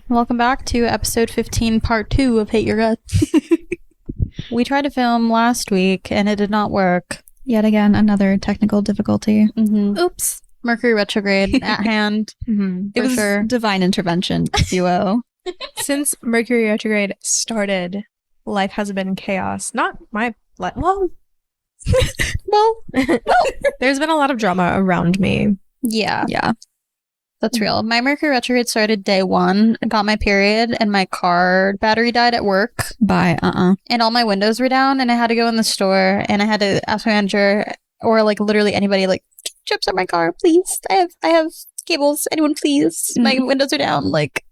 Welcome back to episode 15, part 2 of Hate Your Guts. We tried to film last week and it did not work. Yet again, another technical difficulty. Oops. Mercury retrograde at hand. It was divine intervention, if you will. Since Mercury retrograde started, life has been chaos. Not my life. Well, there's been a lot of drama around me. Yeah. Yeah. That's real. My Mercury retrograde started day 1. I got my period and my car battery died at work. Bye. And all my windows were down and I had to go in the store and I had to ask my manager or like literally anybody like, chips on my car, please. I have cables. Anyone please. My windows are down. Like,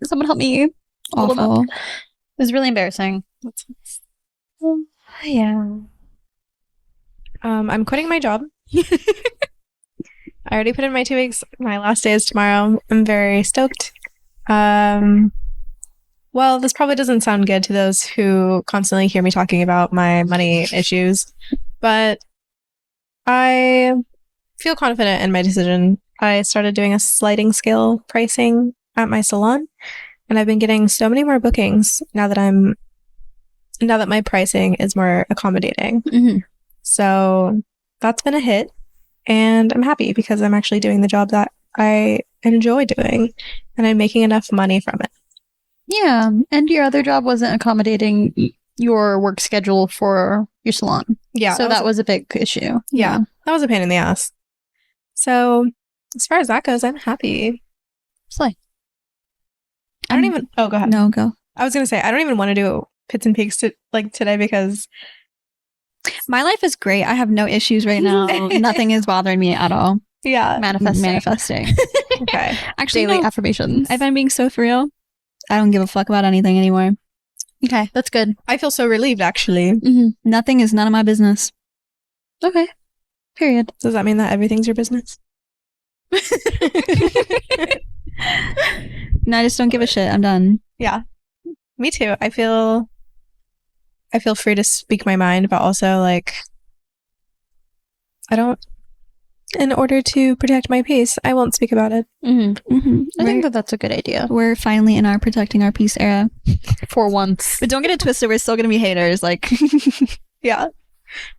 someone help me. Awful. It was really embarrassing. Yeah. I'm quitting my job. I already put in my 2 weeks. My last day is tomorrow. I'm very stoked. Well, this probably doesn't sound good to those who constantly hear me talking about my money issues, but I feel confident in my decision. I started doing a sliding scale pricing at my salon, and I've been getting so many more bookings now that my pricing is more accommodating. So that's been a hit. And I'm happy because I'm actually doing the job that I enjoy doing and I'm making enough money from it. Yeah. And your other job wasn't accommodating your work schedule for your salon. Yeah. So that was a big issue. Yeah. That was a pain in the ass. So as far as that goes, I'm happy. Slay. I don't even... Oh, go ahead. No, go. I was going to say, I don't even want to do pits and peaks today because... My life is great. I have no issues right now. Nothing is bothering me at all. Yeah. Manifesting. Okay. Actually, Daily affirmations. if I'm being so for real, I don't give a fuck about anything anymore. Okay, that's good. I feel so relieved, actually. Nothing is none of my business. Okay. Period. Does that mean that everything's your business? No, I just don't give a shit. I'm done. Yeah. Me too. I feel free to speak my mind, but also like in order to protect my peace, I won't speak about it. I think that's a good idea. We're finally in our protecting our peace era. For once. But don't get it twisted, we're still gonna be haters. Like, Yeah.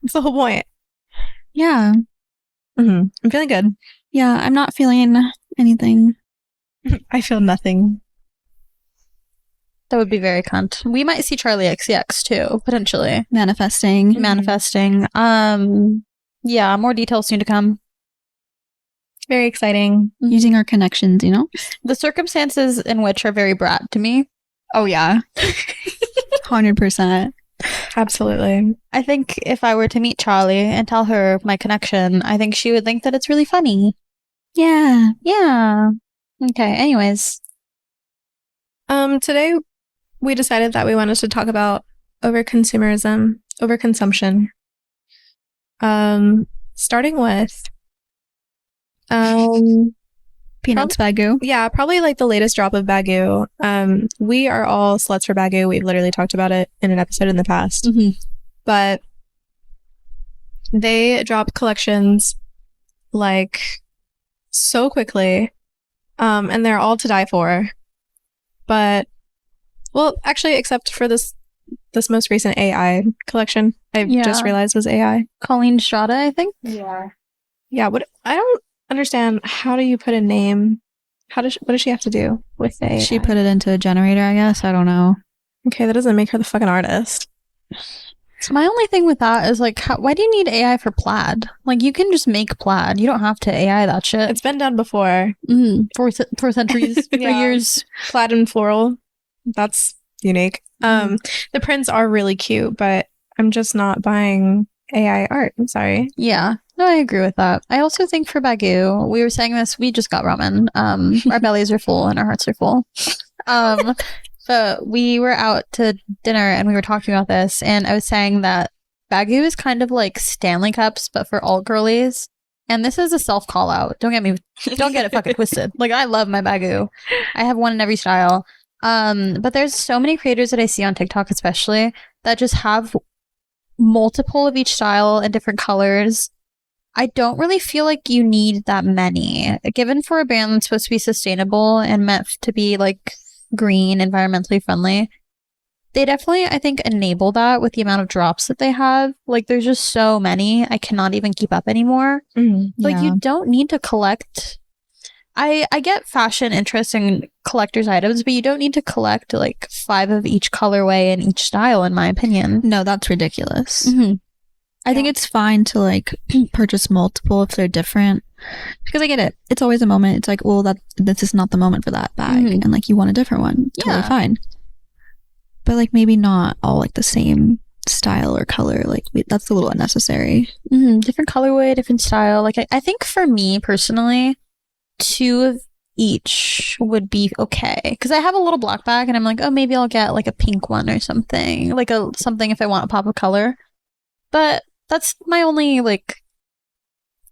That's the whole point. yeah. I'm feeling good. Yeah, I'm not feeling anything. I feel nothing. That would be very cunt. We might see Charlie XCX too, potentially. Manifesting. Manifesting. Yeah, more details soon to come. Very exciting. Using our connections, you know? The circumstances in which are very brat to me. Oh, yeah. 100%. Absolutely. I think if I were to meet Charlie and tell her my connection, I think she would think that it's really funny. Yeah. Yeah. Okay, anyways. Today we decided that we wanted to talk about overconsumerism, overconsumption. Starting with Peanuts baggu. yeah, probably like the latest drop of baggu. We are all sluts for baggu. We've literally talked about it in an episode in the past. But they drop collections like so quickly, and they're all to die for. But well, actually, except for this most recent AI collection, I just realized was AI. Colleen Strada, I think. Yeah. What I don't understand. How do you put a name? What does she have to do with AI? She put it into a generator, I guess. I don't know. Okay, that doesn't make her the fucking artist. So my only thing with that is like, why do you need AI for plaid? Like, you can just make plaid. You don't have to AI that shit. It's been done before. For centuries, for years. Plaid and floral. That's unique. The prints are really cute, but I'm just not buying AI art. I'm sorry. Yeah. No, I agree with that. I also think for baggu, we were saying this, we just got ramen. Our bellies are full and our hearts are full. But we were out to dinner and we were talking about this, and I was saying that baggu is kind of like Stanley Cups, but for all girlies. And this is a self call out. Don't get it fucking twisted. Like, I love my baggu. I have one in every style. But there's so many creators that I see on TikTok, especially, that just have multiple of each style and different colors. I don't really feel like you need that many. Given for a brand that's supposed to be sustainable and meant to be like green, environmentally friendly. They definitely, I think, enable that with the amount of drops that they have. Like, there's just so many. I cannot even keep up anymore. Like, you don't need to collect. I get fashion interest in collector's items, but you don't need to collect, like, 5 of each colorway and each style, in my opinion. No, that's ridiculous. Mm-hmm. I think it's fine to, like, purchase multiple if they're different. Because I get it. It's always a moment. It's like, well, this is not the moment for that bag. Mm-hmm. And, like, you want a different one. Totally fine. But, like, maybe not all, like, the same style or color. Like, that's a little unnecessary. Mm-hmm. Different colorway, different style. Like, I think for me, personally, 2 of each would be okay. Because I have a little black bag, and I'm like, oh, maybe I'll get, like, a pink one or something. Like, something if I want a pop of color. But that's my only, like,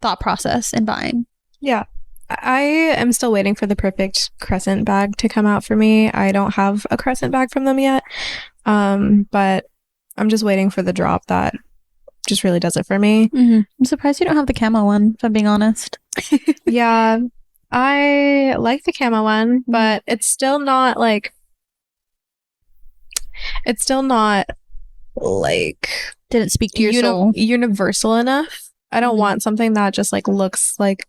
thought process in buying. Yeah. I am still waiting for the perfect crescent bag to come out for me. I don't have a crescent bag from them yet. But I'm just waiting for the drop that just really does it for me. Mm-hmm. I'm surprised you don't have the camo one, if I'm being honest. Yeah. I like the camo one, but it's still not like didn't speak to your soul. Universal enough. I don't want something that just like looks like,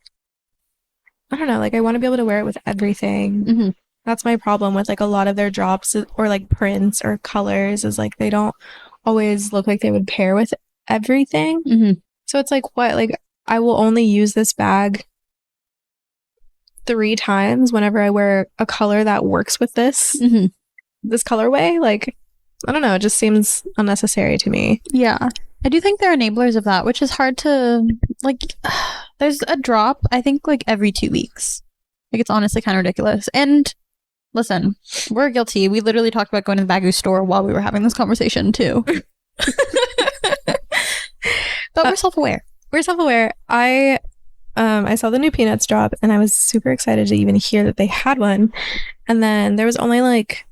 I don't know, like I want to be able to wear it with everything. Mm-hmm. That's my problem with like a lot of their drops or like prints or colors is like they don't always look like they would pair with everything. Mm-hmm. So it's like, what, like I will only use this bag 3 times whenever I wear a color that works with this colorway. Like, I don't know, it just seems unnecessary to me. Yeah. I do think they're enablers of that, which is hard to, like, there's a drop, I think, like, every 2 weeks. Like, it's honestly kind of ridiculous. And, listen, we're guilty. We literally talked about going to the baggu store while we were having this conversation, too. But we're self-aware. We're self-aware. I saw the new Peanuts drop, and I was super excited to even hear that they had one. And then there was only, like,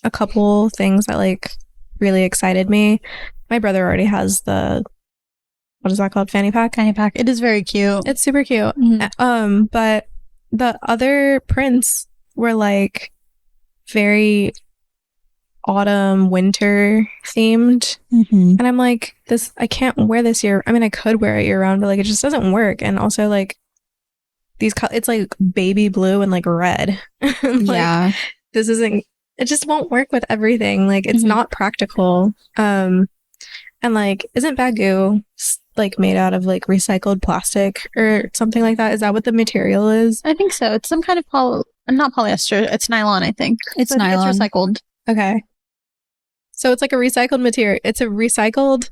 a couple things that, like, really excited me. My brother already has the, what is that called? Fanny pack? Fanny pack. It is very cute. It's super cute. Mm-hmm. But the other prints were like very autumn, winter themed. Mm-hmm. And I'm like, I can't wear this year. I mean, I could wear it year round, but like, it just doesn't work. And also like it's like baby blue and like red. Like, yeah. It just won't work with everything. Like, it's not practical. And like, isn't baggu like made out of like recycled plastic or something like that? Is that what the material is? I think so. It's some kind of not polyester. It's nylon, I think. It's I think nylon. It's recycled. Okay. So it's like a recycled material. It's a recycled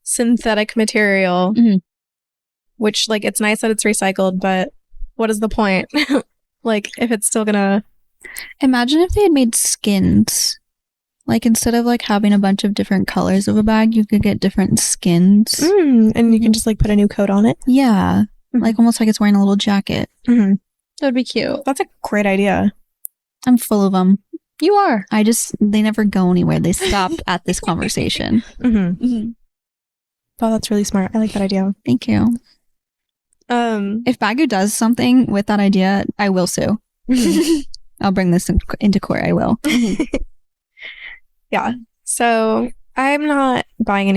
synthetic material, which like, it's nice that it's recycled, but what is the point? Like, if it's still gonna... Imagine if they had made skins. Like, instead of like having a bunch of different colors of a bag, you could get different skins. And you can just like put a new coat on it. Yeah. Like almost like it's wearing a little jacket. That would be cute. That's a great idea. I'm full of them. You are. They never go anywhere. They stopped at this conversation. Oh, that's really smart. I like that idea. Thank you. If baggu does something with that idea, I will sue. I'll bring this into court. I will. Yeah. So I'm not buying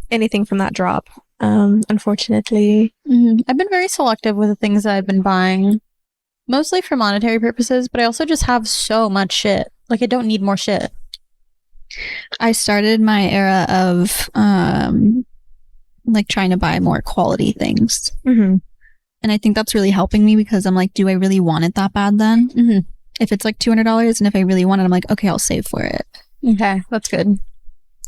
anything from that drop. Unfortunately. I've been very selective with the things that I've been buying, mostly for monetary purposes, but I also just have so much shit. Like, I don't need more shit. I started my era of like trying to buy more quality things. And I think that's really helping me because I'm like, do I really want it that bad then? If it's like $200 and if I really want it, I'm like, okay, I'll save for it. Okay, that's good.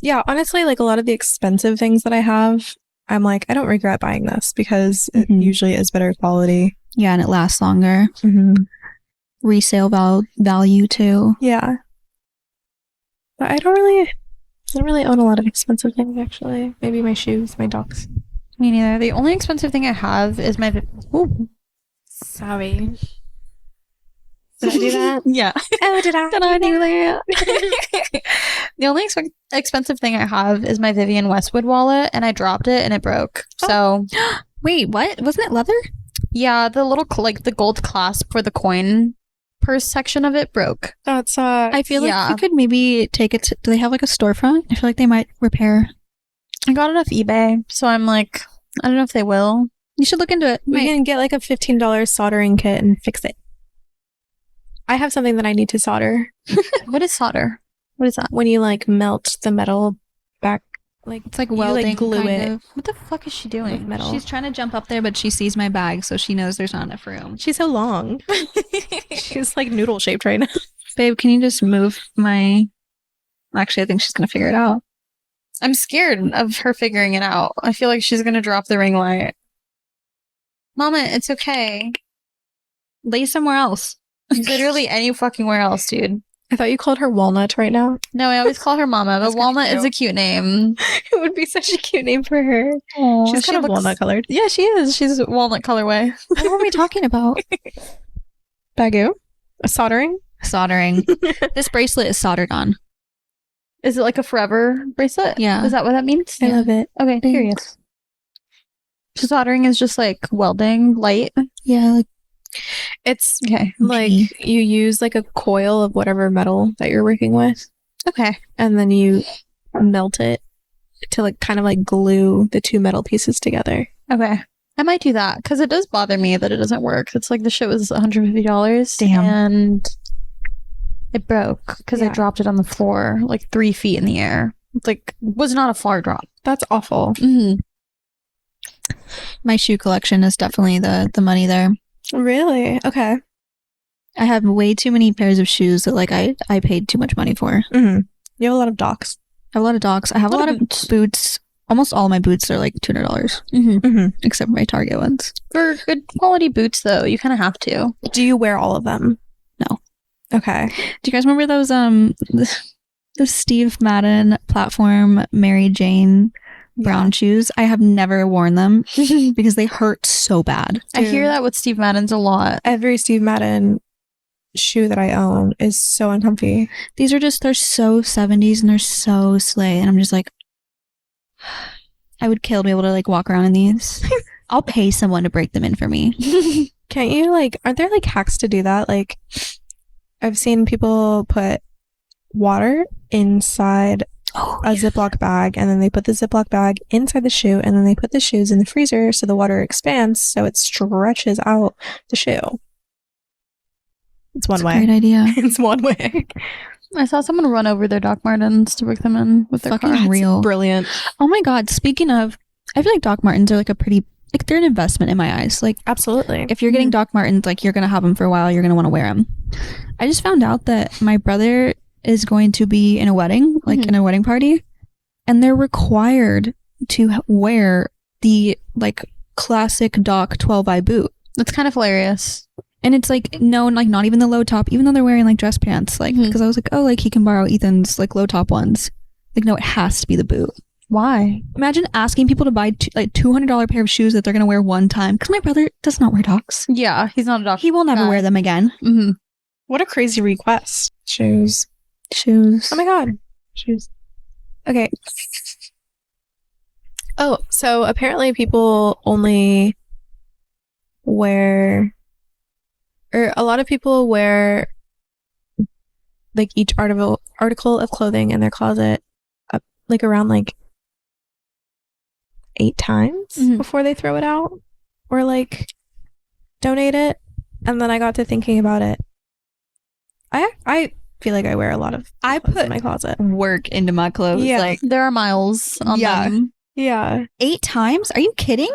Yeah, honestly, like a lot of the expensive things that I have, I'm like, I don't regret buying this because it usually is better quality. Yeah, and it lasts longer. Resale value too. Yeah. But I don't really own a lot of expensive things, actually. Maybe my shoes, my dogs. Me neither. The only expensive thing I have is my... Sorry. Did I do that? Yeah. Oh, did I do that? The only expensive thing I have is my Vivienne Westwood wallet, and I dropped it and it broke. So... Wait, what? Wasn't it leather? Yeah, the little, like, the gold clasp for the coin purse section of it broke. That's I feel like Yeah. you could maybe take it to, do they have like a storefront? I feel like they might repair. I got it off eBay, so I'm like, I don't know if they will. You should look into it. we can get like a $15 soldering kit and fix it. I have something that I need to solder. What is solder? What is that? When you like melt the metal back, like It's like you, welding, glue kind it. of. What the fuck is she With doing? metal. She's trying to jump up there, but she sees my bag, so she knows there's not enough room. She's so long. She's like noodle shaped right now. Babe, can you just move my... Actually, I think she's going to figure it out. I'm scared of her figuring it out. I feel like she's gonna drop the ring light. Mama, it's okay. Lay somewhere else. Literally any fucking where else, dude. I thought you called her Walnut right now. No, I always call her Mama, but That's kinda Walnut is cute. a cute name. It would be such a cute name for her. She's she kind of looks- walnut colored. Yeah, she is. She's walnut colorway. What were we talking about? Baggu? A soldering? Soldering. This bracelet is soldered on. Is it like a forever bracelet? Yeah. Is that what that means? I love it. Okay, Thanks. curious. So soldering is just like welding light. Yeah, like It's Okay. like you use like a coil of whatever metal that you're working with, Okay. and then you melt it to like kind of like glue the two metal pieces together. Okay. I might do that because it does bother me that it doesn't work. It's like the shit was $150. Damn. And it broke because I Yeah. dropped it on the floor like 3 feet in the air. It's like, was not a far drop. That's awful. Mm-hmm. my shoe collection is definitely the money there. Really? Okay. I have way too many pairs of shoes that like I paid too much money for. Mm-hmm. You have a lot of docs. I have a lot of docs. I have a lot of boots. Almost all my boots are like $200, Mm-hmm. Mm-hmm. except for my Target ones. For good quality boots, though, you kind of have to. Do you wear all of them? No. Okay. Do you guys remember those the Steve Madden platform Mary Jane brown shoes? I have never worn them because they hurt so bad. I hear Dude. that with Steve Madden's a lot. Every Steve Madden shoe that I own is so uncomfy. These are just, they're so 70s and they're so slay. And I'm just like, I would kill to be able to like walk around in these. I'll pay someone to break them in for me. Can't you like, aren't there like hacks to do that? Like, I've seen people put water inside Oh, a Ziploc bag, and then they put the Ziploc bag inside the shoe, and then they put the shoes in the freezer so the water expands so it stretches out the shoe. It's one way. Great idea. It's one way. I saw someone run over their Doc Martens to break them in with their Fucking car. real. Brilliant. Oh my God. Speaking of, I feel like Doc Martens are like a pretty, like they're an investment in my eyes. Like Absolutely. if you're getting Doc Martens, like you're going to have them for a while. You're going to want to wear them. I just found out that my brother is going to be in a wedding, like in a wedding party, and they're required to wear the like classic Doc 12i boot. That's kind of hilarious. And it's like, no, like not even the low top, even though they're wearing like dress pants. Like, because I was like, oh, like he can borrow Ethan's like low top ones. Like, no, it has to be the boot. Why? Imagine asking people to buy like $200 pair of shoes that they're going to wear one time. Because my brother does not wear Docs. Yeah, he's not a doctor. He will never guy. wear them again. Mm-hmm. What a crazy request. Shoes. Shoes. Oh my God. Shoes. Okay. Oh, so apparently people only wear, or a lot of people wear like each article of clothing in their closet up, like around like 8 times Mhm. before they throw it out or like donate it. And then I got to thinking about it. I feel like I wear a lot of I clothes put in my closet. work into my clothes. Yeah. Like There are miles on Yeah. them. Yeah. 8 times? Are you kidding?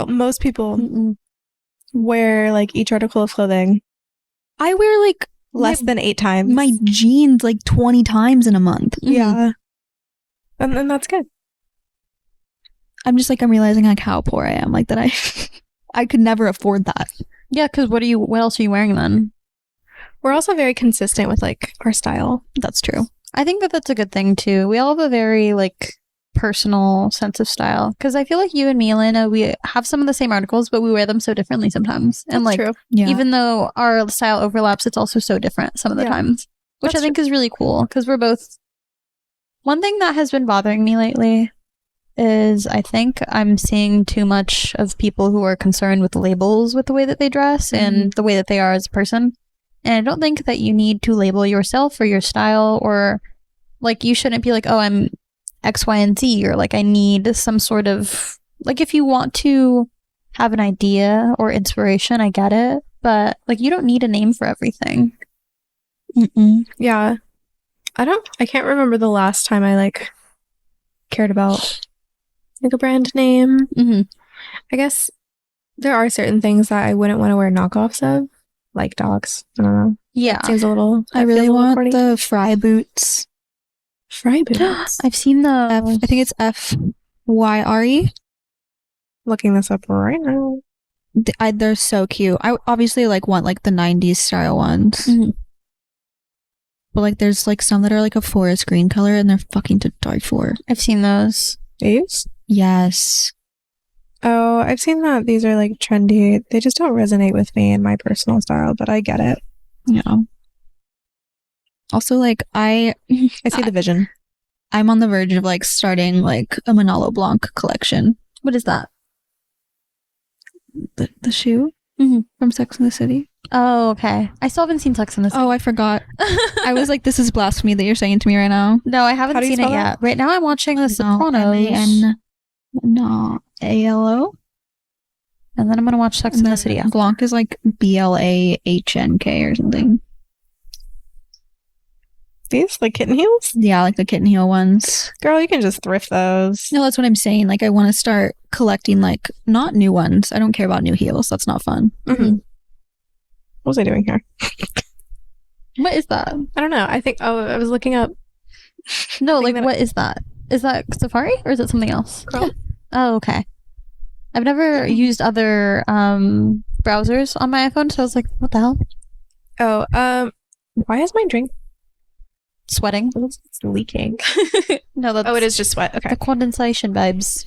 Most people Mm-mm. wear like each article of clothing I wear like less than 8 times. my jeans like 20 times in a month. Yeah. And then that's good. I'm just like, I'm realizing like how poor I am. Like that I could never afford that. Yeah, because what else are you wearing then? We're also very consistent with like our style. That's true. I think that that's a good thing too. We all have a very like personal sense of style because I feel like you and me, Elena, we have some of the same articles, but we wear them so differently sometimes. And like, true. Yeah. even though our style overlaps, it's also so different some of the Yeah. times, which That's I think is really cool because we're both. One thing that has been bothering me lately is I think I'm seeing too much of people who are concerned with labels with the way that they dress and the way that they are as a person. And I don't think that you need to label yourself or your style, or like you shouldn't be like, oh, I'm X, Y, and Z, or like I need some sort of, like, if you want to have an idea or inspiration, I get it, but like you don't need a name for everything. Yeah. I can't remember the last time I like cared about like a brand name. I guess there are certain things that I wouldn't want to wear knockoffs of, like dogs. I don't know. Yeah. It seems a little. I really want the Fry boots. Fry boots. I've seen the I think it's FYRE. Looking this up right now. They're so cute. I obviously like want like the 90s style ones. But like there's like some that are like a forest green color and they're fucking to die for. I've seen those. These? Yes. Oh, I've seen that these are like trendy. They just don't resonate with me and my personal style, but I get it. Yeah. Also, like I see the vision. I'm on the verge of like starting like a Manolo Blanc collection. What is that? The shoe from Sex and the City. Oh, okay. I still haven't seen Sex and the City. Oh, I forgot. I was like, this is blasphemy that you're saying to me right now. No, I haven't seen it yet. Right now I'm watching The Sopranos. ALO. And then I'm going to watch Sex and the City. Blanc is like BLAHNK or something. These? Like kitten heels? Yeah, like the kitten heel ones. Girl, you can just thrift those. No, that's what I'm saying. Like, I want to start collecting, like, not new ones. I don't care about new heels. That's not fun. What was I doing here? What is that? I don't know. I think, I was looking up. No, like, what is that? Is that Safari or is it something else? Yeah. Oh, okay. I've never used other browsers on my iPhone, so I was like, what the hell? Oh, why is my drink sweating? It's leaking. No, that's... Oh, it is just sweat. Okay. The condensation vibes.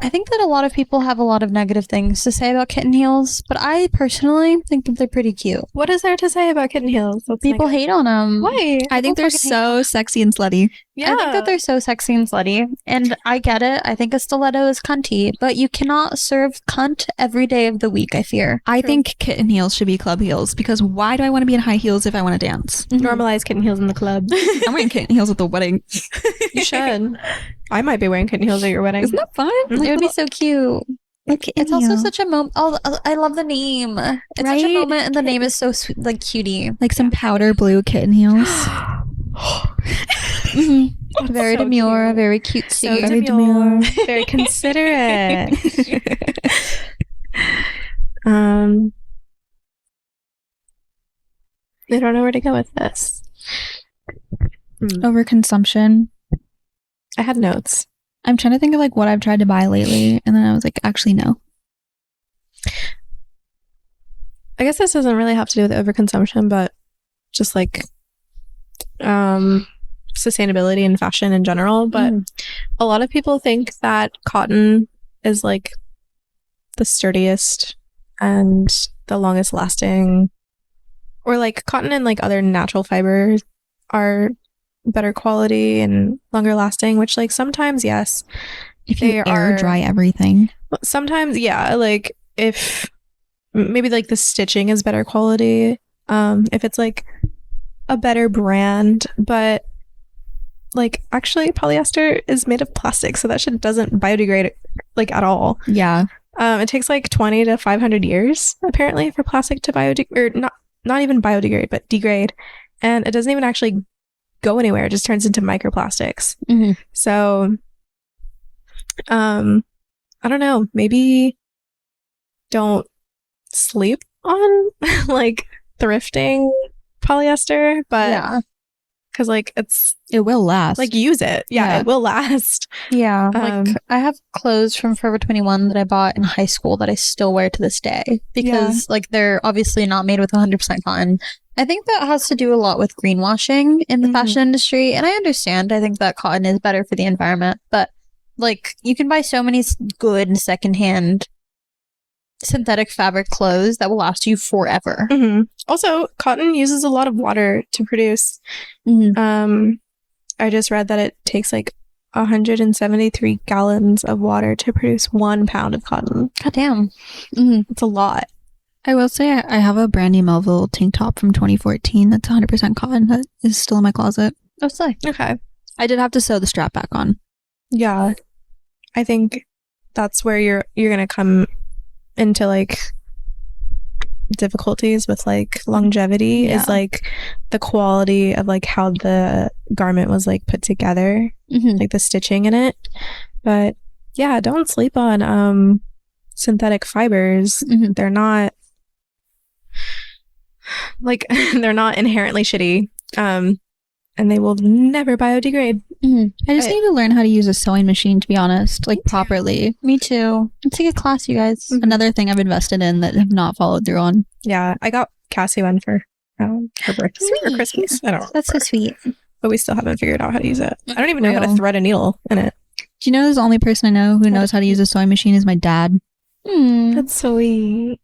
I think that a lot of people have a lot of negative things to say about kitten heels, but I personally think that they're pretty cute. What is there to say about kitten heels? People hate on them. Why? I think they're so sexy and slutty. Yeah. I think that they're so sexy and slutty, and I get it. I think a stiletto is cunty, but you cannot serve cunt every day of the week, I fear. I think kitten heels should be club heels, because why do I want to be in high heels if I want to dance? Normalize kitten heels in the club. I'm wearing kitten heels at the wedding. You should. I might be wearing kitten heels at your wedding. Isn't that fun? It would be so cute. It's also such a moment. Oh, I love the name. It's such a moment, and the name is so sweet, like cutie. Like some powder blue kitten heels. Very so demure, cute. Very cute. So very demure, very considerate. I don't know where to go with this. Overconsumption. I had notes. I'm trying to think of like what I've tried to buy lately, and then I was like, actually, no. I guess this doesn't really have to do with overconsumption, but just like sustainability and fashion in general. But a lot of people think that cotton is like the sturdiest and the longest lasting, or like cotton and like other natural fibers are better quality and longer lasting, which like sometimes yes, if you air dry everything, sometimes yeah, like if maybe like the stitching is better quality, if it's like a better brand, but like actually polyester is made of plastic, so that shit doesn't biodegrade like at all. Yeah. It takes like 20 to 500 years apparently for plastic to biodegrade, or not even biodegrade, but degrade, and it doesn't even actually go anywhere. It just turns into microplastics. So I don't know, maybe don't sleep on like thrifting polyester, but yeah, because like it will last. Like use it. Yeah, it will last. Yeah. Like I have clothes from Forever 21 that I bought in high school that I still wear to this day because like they're obviously not made with 100% cotton. I think that has to do a lot with greenwashing in the fashion industry, and I understand. I think that cotton is better for the environment, but like you can buy so many good secondhand synthetic fabric clothes that will last you forever. Also, cotton uses a lot of water to produce. I just read that it takes like 173 gallons of water to produce 1 pound of cotton. God damn. It's a lot. I will say I have a Brandy Melville tank top from 2014 that's 100% cotton that is still in my closet. Oh, sick. Okay. I did have to sew the strap back on. Yeah. I think that's where you're gonna come into like difficulties with like longevity is like the quality of like how the garment was like put together, like the stitching in it. But yeah, don't sleep on synthetic fibers. They're not like they're not inherently shitty. And they will never biodegrade. I just need to learn how to use a sewing machine, to be honest, like properly. Me too. Let's take a class, you guys. Another thing I've invested in that have not followed through on. Yeah, I got Cassie one for her birthday or Christmas. I don't know. That's so sweet. But we still haven't figured out how to use it. I don't even know how to thread a needle in it. Do you know the only person I know who knows how to use a sewing machine is my dad? That's sweet.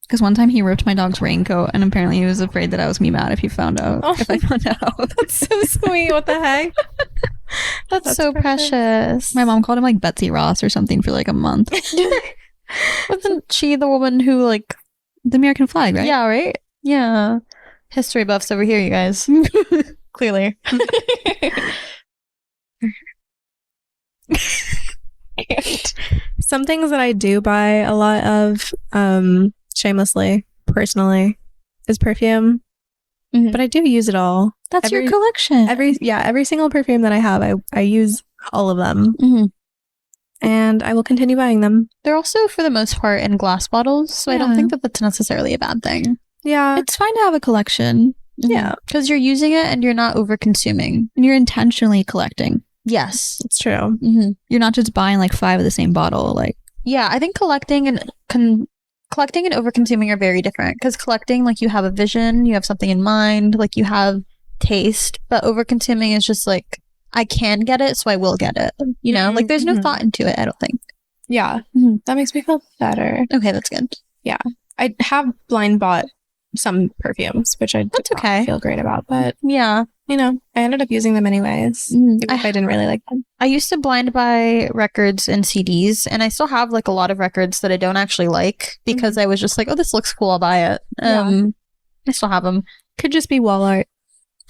Because one time he ripped my dog's raincoat, and apparently he was afraid that I was gonna be mad if he found out. If I found out. That's so sweet. What the heck? That's so precious. My mom called him like Betsy Ross or something for like a month. Wasn't she the woman who like the American flag, right? Yeah, right? Yeah. History buffs over here, you guys. Clearly. Some things that I do buy a lot of, shamelessly, personally, is perfume. But I do use it all. That's your collection. Every single perfume that I have, I use all of them. And I will continue buying them. They're also, for the most part, in glass bottles, so I don't think that that's necessarily a bad thing. Yeah. It's fine to have a collection. Yeah. Because you're using it and you're not over-consuming. And you're intentionally collecting. Yes. It's true. You're not just buying like 5 of the same bottle. Like, yeah, I think collecting and over-consuming are very different. Because collecting, like, you have a vision, you have something in mind, like, you have taste. But over-consuming is just like, I can get it, so I will get it. You know? Like, there's no thought into it, I don't think. Yeah. That makes me feel better. Okay, that's good. Yeah. I have blind bought some perfumes, which I did not feel great about. But, yeah. You know, I ended up using them anyways, even if I didn't really like them. I used to blind buy records and CDs, and I still have like a lot of records that I don't actually like because I was just like, oh, this looks cool, I'll buy it. I still have them. Could just be wall art.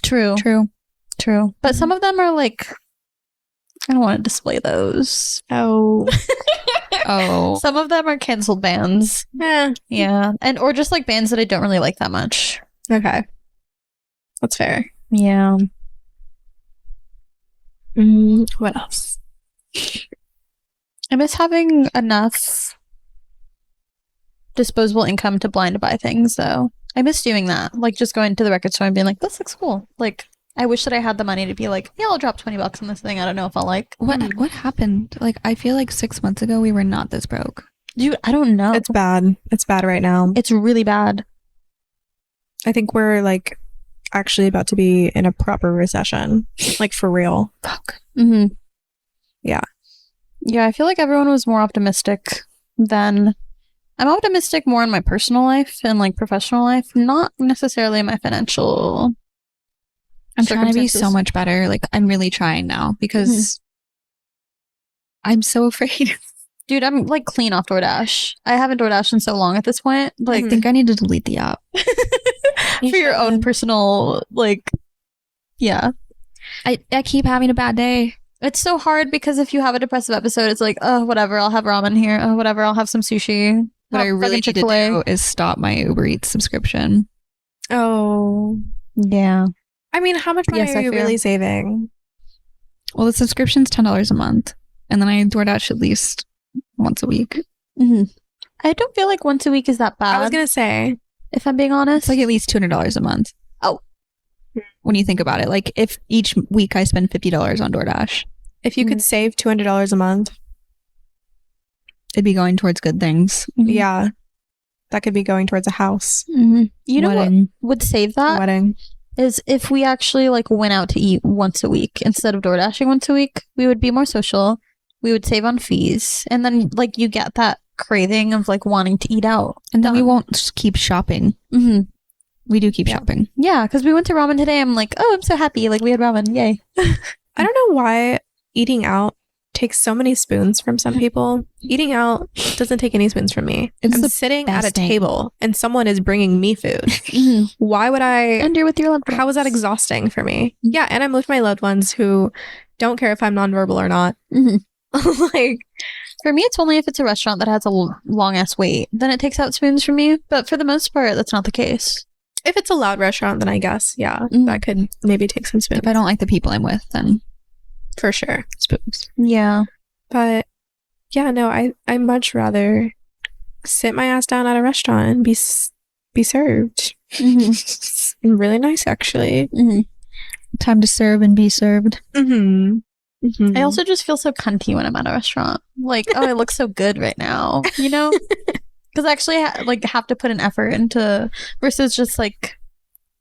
True. But some of them are like, I don't want to display those. Oh. Some of them are canceled bands. Yeah. And or just like bands that I don't really like that much. Okay. That's fair. Yeah. What else? I miss having enough disposable income to blind buy things, though. I miss doing that. Like, just going to the record store and being like, this looks cool. Like, I wish that I had the money to be like, yeah, I'll drop $20 on this thing. I don't know if I'll like. What happened? Like, I feel like 6 months ago, we were not this broke. Dude, I don't know. It's bad. It's bad right now. It's really bad. I think we're, like, actually about to be in a proper recession. Like, for real. Fuck. Yeah. Yeah, I feel like everyone was more optimistic than... I'm optimistic more in my personal life and, like, professional life, not necessarily my financial... I'm trying to be so much better. Like, I'm really trying now because I'm so afraid. Dude, I'm, like, clean off DoorDash. I haven't DoorDashed in so long at this point. Like, I think I need to delete the app. For your own personal, like, yeah. I keep having a bad day. It's so hard because if you have a depressive episode, it's like, oh, whatever, I'll have ramen here. Oh, whatever, I'll have some sushi. What I really need to do is stop my Uber Eats subscription. Oh. Yeah. I mean, how much money are you really saving? Well, the subscription's $10 a month. And then I DoorDash at least once a week. I don't feel like once a week is that bad. I was going to say, if I'm being honest. It's like at least $200 a month. Oh. When you think about it. Like, if each week I spend $50 on DoorDash. If you could save $200 a month. It'd be going towards good things. Yeah. That could be going towards a house. You know what would save that? A wedding. Is if we actually like went out to eat once a week instead of DoorDashing once a week. We would be more social. We would save on fees. And then like you get that craving of like wanting to eat out. And then we won't keep shopping. We do keep shopping. Yeah, because we went to ramen today. I'm like, oh, I'm so happy. Like we had ramen. Yay. I don't know why eating out takes so many spoons from some people. Eating out doesn't take any spoons from me. It's I'm the sitting at a best thing. table and someone is bringing me food. Why would I? And you're with your loved ones. How is that exhausting for me? Yeah, and I'm with my loved ones who don't care if I'm nonverbal or not. Like, For me, it's only if it's a restaurant that has a long ass wait. Then it takes out spoons from me. But for the most part, that's not the case. if it's a loud restaurant, then I guess, yeah, Mhm. that could maybe take some spoons. If I don't like the people I'm with, then For sure. spoons. Yeah. But yeah, no, I much rather sit my ass down at a restaurant and be served. Really nice, actually. Time to serve and be served. Mm-hmm. I also just feel so cunty when I'm at a restaurant. Like, oh, I look so good right now, you know? Because I actually have to put an effort into versus just like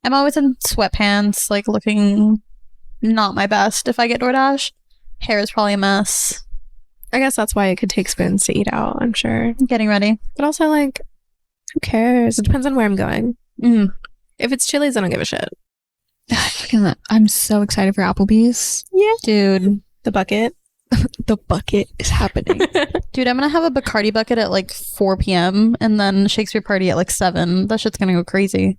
I'm always in sweatpants, like looking not my best. If I get DoorDash, hair is probably a mess. I guess that's why it could take spoons to eat out, I'm sure. Getting ready. But also, like, who cares? It depends on where I'm going. If it's Chili's, I don't give a shit. I'm so excited for Applebee's. Yeah. Dude, The bucket. the bucket is happening. Dude, I'm gonna have a Bacardi bucket at like 4 p.m. and then Shakespeare party at like 7. That shit's gonna go crazy.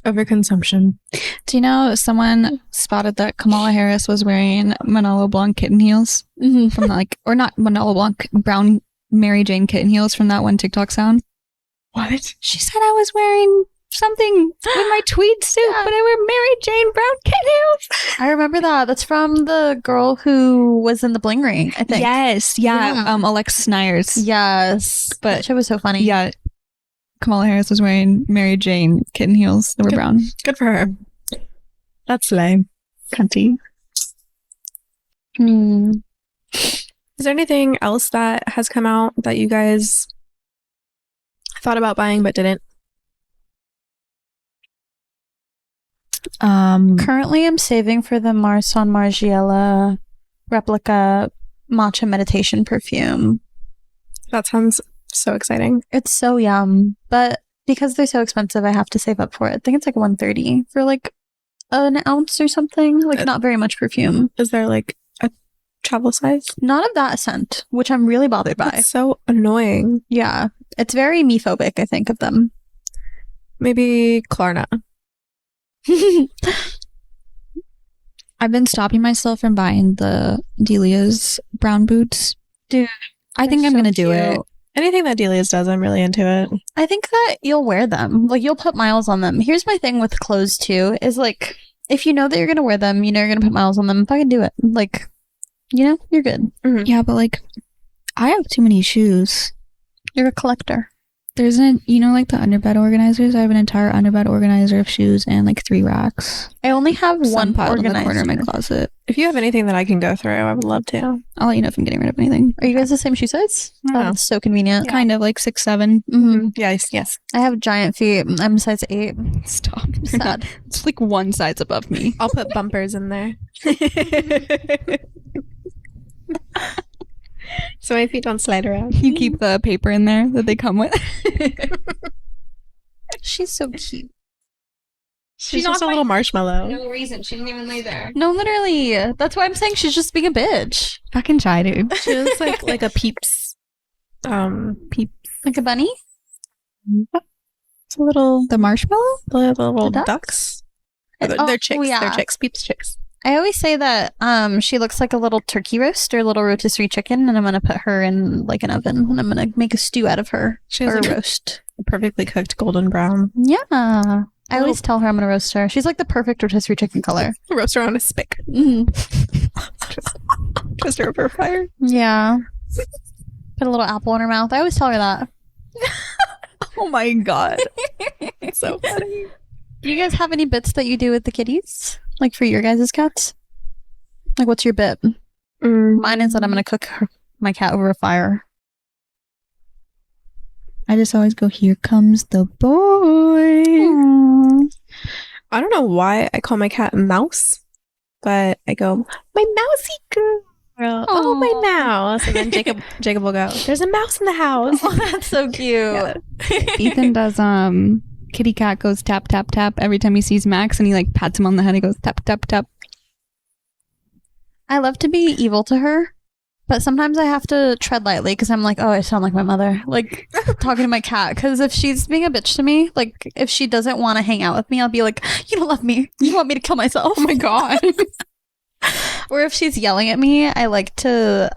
Overconsumption. Do you know someone spotted that Kamala Harris was wearing Manolo Blahnik kitten heels from or not Manolo Blahnik, brown Mary Jane kitten heels from that one TikTok sound? What? She said I was wearing something with my tweed suit, but I wear Mary Jane brown kitten heels. I remember that. That's from the girl who was in the Bling Ring, I think. Yes, yeah. Alexis Nyers. Yes. But- that shit was so funny. Yeah. Kamala Harris was wearing Mary Jane kitten heels that were brown. Good for her. That's lame. Cunty. Is there anything else that has come out that you guys thought about buying but didn't? Currently, I'm saving for the Marsan Margiela replica matcha meditation perfume. That sounds so exciting. It's so yum, but because they're so expensive, I have to save up for it. I think it's like $130 for like an ounce or something. Like not very much perfume. Is there like a travel size? Not of that scent, which I'm really bothered by. That's so annoying. Yeah, it's very me-phobic, I think, of them. Maybe Klarna. I've been stopping myself from buying the Delia's brown boots. Dude, I think they're I'm so going to do cute. it. Anything that Delia's does, I'm really into it. I think that you'll wear them. Like, you'll put miles on them. Here's my thing with clothes, too, is like, if you know that you're going to wear them, you know you're going to put miles on them, fucking do it. Like, you know, you're good. Yeah, but like, I have too many shoes. You're a collector. There's like the underbed organizers? I have an entire underbed organizer of shoes and like 3 racks. I only have Some one piled in organizer. the corner of my closet. If you have anything that I can go through, I would love to. I'll let you know if I'm getting rid of anything. Are you guys the same shoe size? No. That's so convenient. Kind of like 6'7". Yes. I have giant feet. I'm size 8. Stop. Sad. It's like one size above me. I'll put bumpers in there. So my feet don't slide around. You keep the paper in there that they come with. She's so cute. She's just a little marshmallow. No reason. She didn't even lay there. No, literally. That's why I'm saying she's just being a bitch. Fucking shy, dude. She looks like a peeps. Peeps. Like a bunny? It's a little The marshmallow? little The ducks. Oh, They're chicks. yeah. They're chicks. Peeps chicks. I always say that she looks like a little turkey roast or a little rotisserie chicken, and I'm going to put her in like an oven, and I'm going to make a stew out of her. She has Or like a roast. a perfectly cooked golden brown. Yeah. I always tell her I'm going to roast her. She's like the perfect rotisserie chicken color. Roast her on a stick. Twist her over a fire. Yeah. Put a little apple in her mouth. I always tell her that. Oh my god. It's so funny. Do you guys have any bits that you do with the kitties? Like for your guys' cats? Like what's your bit? Mine is that I'm going to cook my cat over a fire. I just always go, here comes the boy. I don't know why I call my cat Mouse, but I go, my mousy girl. Oh, my Aw. mouse. And then Jacob will go, there's a mouse in the house. Oh, that's so cute. Yeah. Ethan does kitty cat goes tap, tap, tap every time he sees Max, and he like pats him on the head. He goes tap, tap, tap. I love to be evil to her, but sometimes I have to tread lightly because I'm like, oh, I sound like my mother, like talking to my cat. Because if she's being a bitch to me, like if she doesn't want to hang out with me, I'll be like, you don't love me. You want me to kill myself. Oh my God. Or if she's yelling at me, I like to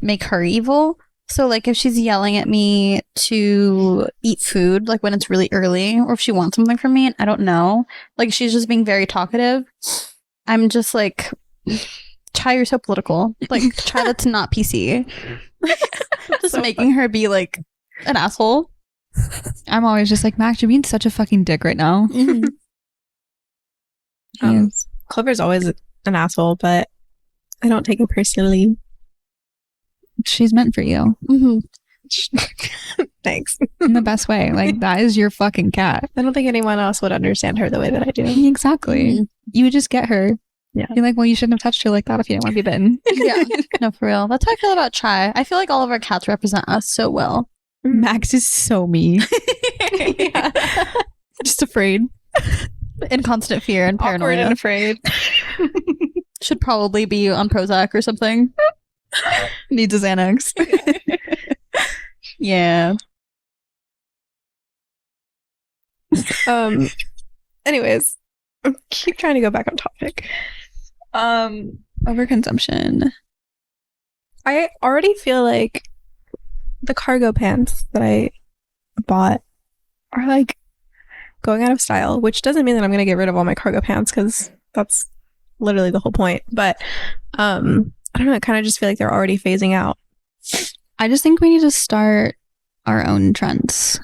make her evil. So like if she's yelling at me to eat food, like when it's really early, or if she wants something from me and I don't know, like she's just being very talkative, I'm just like, Chai, you're so political. Like, Chai, that's not PC. Just so making her be like an asshole. I'm always just like, Max, you're being such a fucking dick right now. Clover's always an asshole, but I don't take it personally. She's meant for you. Thanks. In the best way. Like, that is your fucking cat. I don't think anyone else would understand her the way that I do. Exactly. You would just get her. Yeah. You're like, well, you shouldn't have touched her like that if you didn't want to be bitten. Yeah. No, for real. That's how I feel about Chai. I feel like all of our cats represent us so well. Max is so mean. Yeah. Just afraid. In constant fear and paranoia. Awkward and afraid. Should probably be on Prozac or something. Needs a Xanax. Yeah. Anyways, I keep trying to go back on topic. Overconsumption. I already feel like the cargo pants that I bought are like going out of style, which doesn't mean that I'm going to get rid of all my cargo pants because that's literally the whole point. But I don't know. I kind of just feel like they're already phasing out. I just think we need to start our own trends.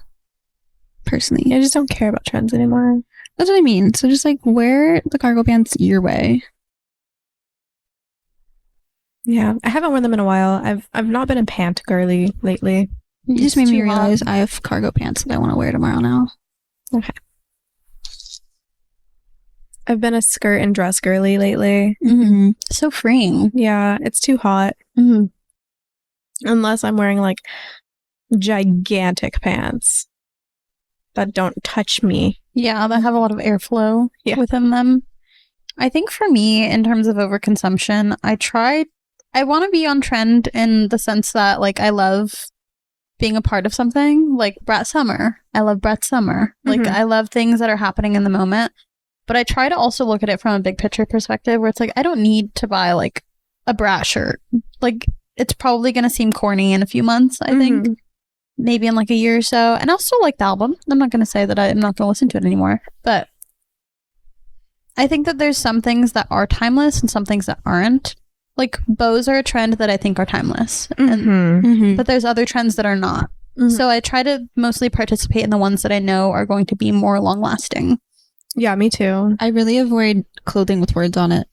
Personally, I just don't care about trends anymore. That's what I mean. So just like wear the cargo pants your way. Yeah, I haven't worn them in a while. I've not been a pant girly lately. You just made me realize I have cargo pants that I want to wear tomorrow now. Okay. I've been a skirt and dress girly lately. Mm-hmm. So freeing. Yeah, it's too hot. Mm-hmm. Unless I'm wearing like gigantic pants that don't touch me. Yeah, that have a lot of airflow within them. I think for me, in terms of overconsumption, I want to be on trend in the sense that like I love being a part of something like Brat Summer. I love Brat Summer. Like I love things that are happening in the moment. But I try to also look at it from a big picture perspective where it's like, I don't need to buy like a Brat shirt. Like it's probably going to seem corny in a few months, I think. Maybe in like a year or so. And I'll still like the album. I'm not going to say that I'm not going to listen to it anymore. But I think that there's some things that are timeless and some things that aren't. Like bows are a trend that I think are timeless. But there's other trends that are not. So I try to mostly participate in the ones that I know are going to be more long lasting. Yeah, me too. I really avoid clothing with words on it.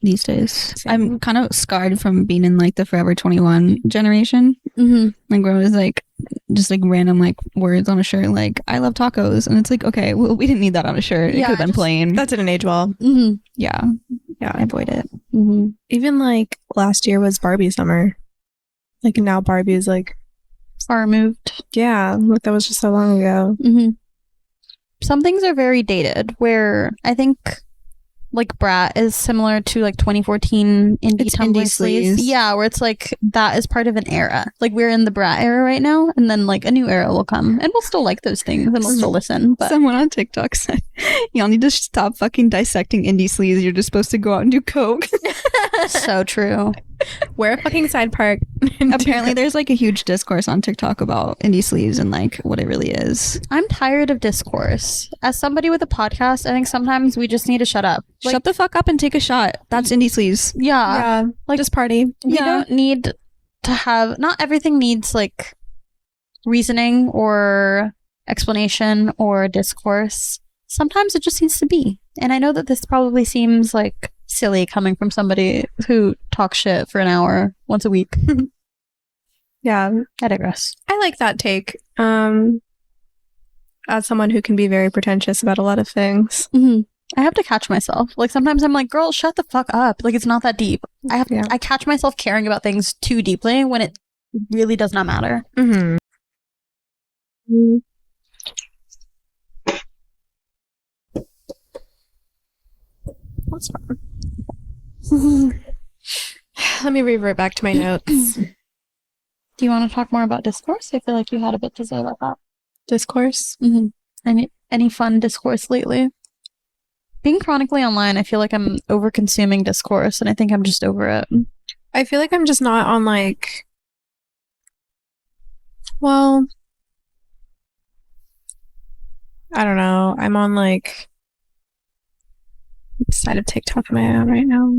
These days. Same. I'm kind of scarred from being in like the Forever 21 generation. Like where it was like just like random like words on a shirt like I love tacos, and it's like, okay, well, we didn't need that on a shirt. It could have been plain. That didn't age well. Yeah, I avoid it. Even like last year was Barbie summer. Like now Barbie is like Far removed. Yeah, like that was just so long ago. Some things are very dated where I think like Brat is similar to like 2014 indie tumbler sleeves. Yeah, where it's like that is part of an era. Like we're in the Brat era right now, and then like a new era will come, and we'll still like those things and we'll still listen. But someone on TikTok said, "Y'all need to stop fucking dissecting indie sleeves. You're just supposed to go out and do coke." So true. Wear a fucking side part. Apparently, there's like a huge discourse on TikTok about indie sleeves and like what it really is. I'm tired of discourse. As somebody with a podcast, I think sometimes we just need to shut up. Like, shut the fuck up and take a shot. That's indie sleeves. Yeah. Like just party. We don't need to have, not everything needs like reasoning or explanation or discourse. Sometimes it just needs to be. And I know that this probably seems like silly coming from somebody who talks shit for an hour once a week. Yeah. I digress. I like that take. As someone who can be very pretentious about a lot of things. I have to catch myself. Like sometimes I'm like, girl, shut the fuck up. Like it's not that deep. I catch myself caring about things too deeply when it really does not matter. Let me revert back to my notes. Do you want to talk more about discourse? I feel like you had a bit to say about that. Discourse? Mm-hmm. Any fun discourse lately? Being chronically online, I feel like I'm over consuming discourse, and I think I'm just over it. I feel like I'm just not on well, I don't know. I'm on what side of TikTok am I on right now?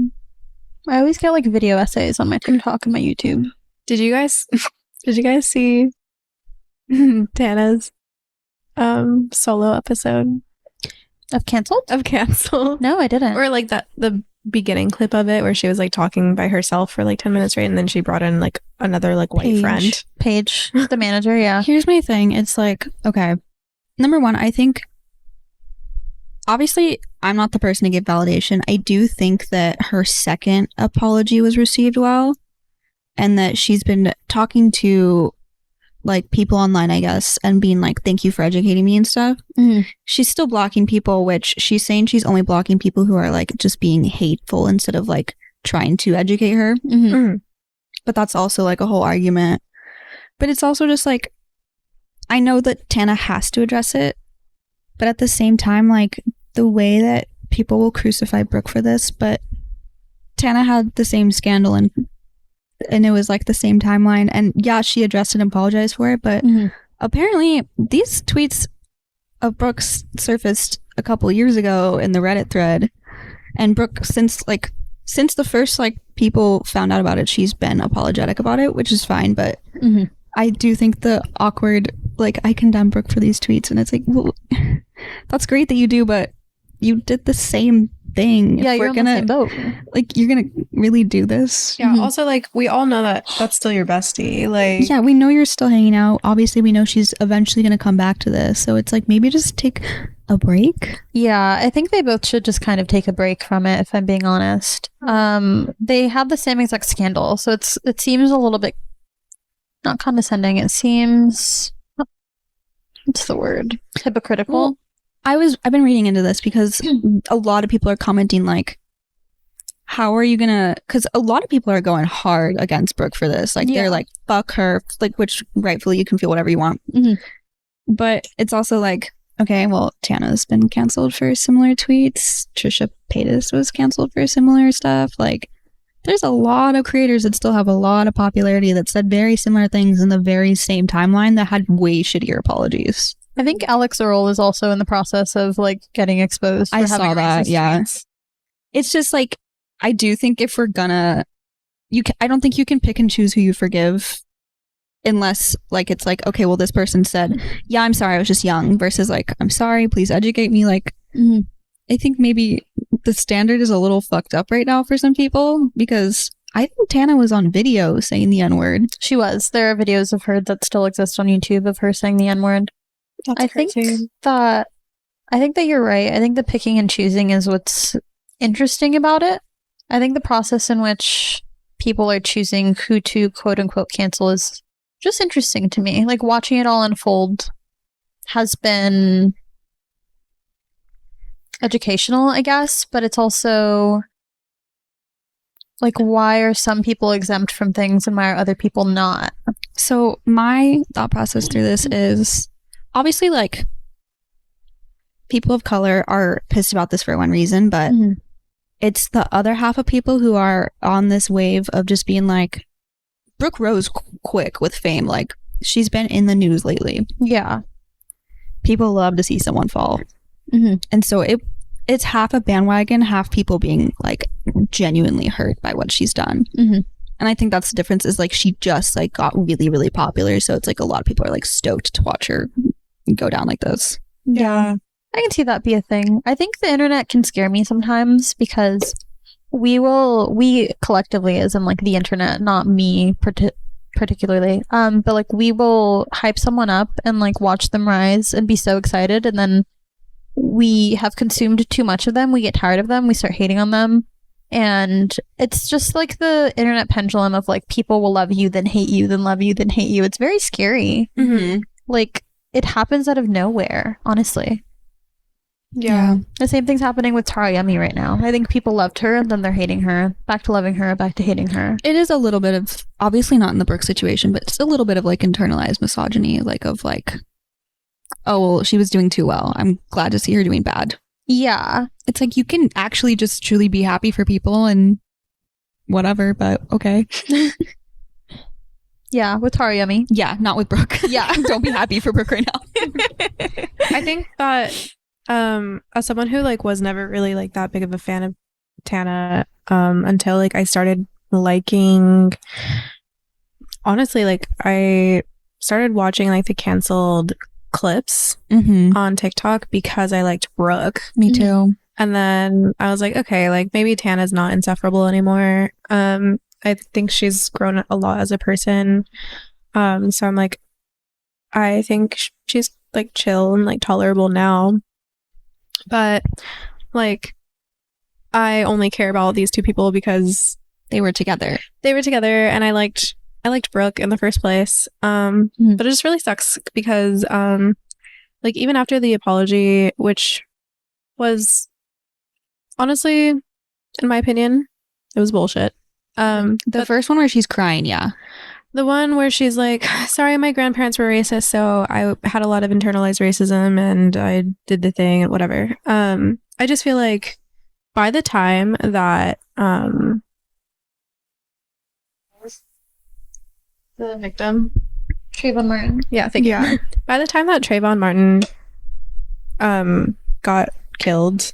I always get video essays on my TikTok and my YouTube. Did you guys see Tana's solo episode Of Canceled? of Cancel? No, I didn't. Or the beginning clip of it where she was talking by herself for 10 minutes straight, and then she brought in another white friend. Paige, the manager, yeah. Here's my thing. It's okay. Number one, I think obviously I'm not the person to give validation. I do think that her second apology was received well, and that she's been talking to people online, I guess, and being thank you for educating me and stuff. Mm-hmm. She's still blocking people, which she's saying she's only blocking people who are just being hateful instead of trying to educate her. Mm-hmm. Mm-hmm. But that's also a whole argument. But it's also just I know that Tana has to address it, but at the same time, the way that people will crucify Brooke for this, but Tana had the same scandal and it was the same timeline, and yeah, she addressed it and apologized for it, but apparently these tweets of Brooke's surfaced a couple years ago in the Reddit thread, and Brooke, since the first people found out about it, she's been apologetic about it, which is fine, but I do think the awkward I condemn Brooke for these tweets, and it's well, that's great that you do, but you did the same thing. Yeah, you're on the same boat. You're gonna really do this? Yeah. Also, we all know that that's still your bestie. Yeah, we know you're still hanging out. Obviously, we know she's eventually gonna come back to this. So it's maybe just take a break. Yeah, I think they both should just kind of take a break from it, if I'm being honest. They had the same exact scandal, so it seems a little bit not condescending. It seems, what's the word? Hypocritical. Well, I've been reading into this because a lot of people are commenting how are you gonna, because a lot of people are going hard against Brooke for this. They're fuck her, which rightfully you can feel whatever you want. But it's also okay, well, Tana's been canceled for similar tweets. Trisha Paytas was canceled for similar stuff. There's a lot of creators that still have a lot of popularity that said very similar things in the very same timeline that had way shittier apologies. I think Alex Earl is also in the process of getting exposed. I saw that. Yeah, it's just I do think if we're gonna, I don't think you can pick and choose who you forgive, unless it's okay, well, this person said, yeah, I'm sorry, I was just young, versus I'm sorry, please educate me. I think maybe the standard is a little fucked up right now for some people, because I think Tana was on video saying the N-word. She was. There are videos of her that still exist on YouTube of her saying the N-word. I think that you're right. I think the picking and choosing is what's interesting about it. I think the process in which people are choosing who to quote unquote cancel is just interesting to me. Watching it all unfold has been educational, I guess, but it's also why are some people exempt from things and why are other people not? So my thought process through this is, obviously, people of color are pissed about this for one reason, but it's the other half of people who are on this wave of just being Brooke rose quick with fame. She's been in the news lately. Yeah. People love to see someone fall. And so it's half a bandwagon, half people being genuinely hurt by what she's done. And I think that's the difference, is she just got really, really popular. So it's a lot of people are stoked to watch her go down like this. Yeah. I can see that be a thing. I think the internet can scare me sometimes, because we collectively, as in the internet, not me particularly, but we will hype someone up and watch them rise and be so excited, and then we have consumed too much of them, we get tired of them, we start hating on them, and it's just the internet pendulum of people will love you, then hate you, then love you, then hate you. It's very scary. It happens out of nowhere, honestly. Yeah. The same thing's happening with Tara Yummy right now. I think people loved her, and then they're hating her. Back to loving her, back to hating her. It is a little bit of, obviously not in the Brooke situation, but it's a little bit of like internalized misogyny, like of like, oh, well, she was doing too well. I'm glad to see her doing bad. Yeah. It's like you can actually just truly be happy for people and whatever, but okay. Yeah, with Tara Yummy. Yeah, not with Brooke. Yeah. Don't be happy for Brooke right now. I think that as someone who like was never really like that big of a fan of Tana until like I started liking, honestly, like I started watching like the canceled clips on TikTok because I liked Brooke. Me too. And then I was like, okay, like maybe Tana's not insufferable anymore. I think she's grown a lot as a person. So I'm like, I think she's like chill and like tolerable now. But like, I only care about these two people because they were together. And I liked Brooke in the first place. But it just really sucks because like even after the apology, which was honestly, in my opinion, it was bullshit. The first one where she's crying, yeah. The one where she's like, sorry, my grandparents were racist, so I had a lot of internalized racism and I did the thing and whatever. I just feel like by the time that the victim, Trayvon Martin. yeah, thank you. By the time that Trayvon Martin got killed,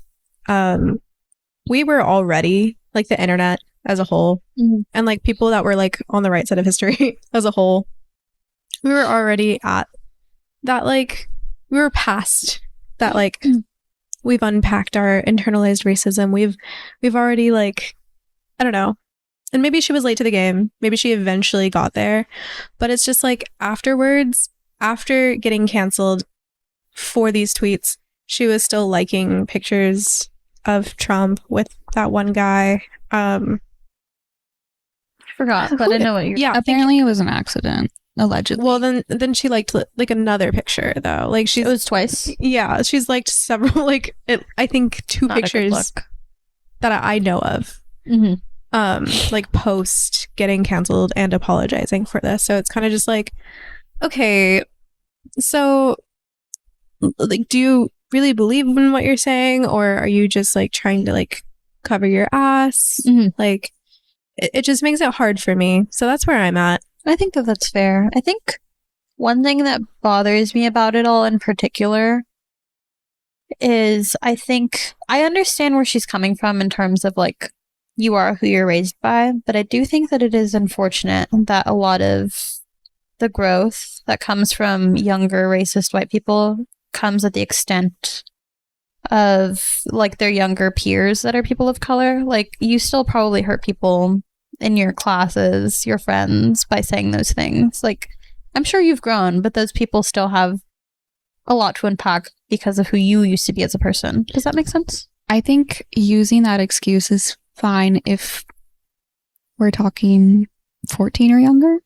we were already, like, the internet as a whole, and like people that were like on the right side of history as a whole, we were already at that, like, we were past that, like, we've unpacked our internalized racism, we've already, like, I don't know. And maybe she was late to the game, maybe she eventually got there, but it's just like afterwards, after getting canceled for these tweets, she was still liking pictures of Trump with that one guy. Forgot, but I know what you're. Yeah, apparently it was an accident, allegedly. well, then she liked like another picture though. Like It was twice. yeah, she's liked several, like I think two Not a good pictures look. that I know of. Like post getting canceled and apologizing for this. So it's kind of just like, okay, so like, do you really believe in what you're saying, or are you just like trying to like cover your ass? Like, it just makes it hard for me. So that's where I'm at. I think that that's fair. I think one thing that bothers me about it all in particular is I think I understand where she's coming from in terms of like, you are who you're raised by, but I do think that it is unfortunate that a lot of the growth that comes from younger racist white people comes at the extent of like their younger peers that are people of color. Like, you still probably hurt people in your classes, your friends, by saying those things. Like, I'm sure you've grown, but those people still have a lot to unpack because of who you used to be as a person. Does that make sense? I think using that excuse is fine if we're talking 14 or younger.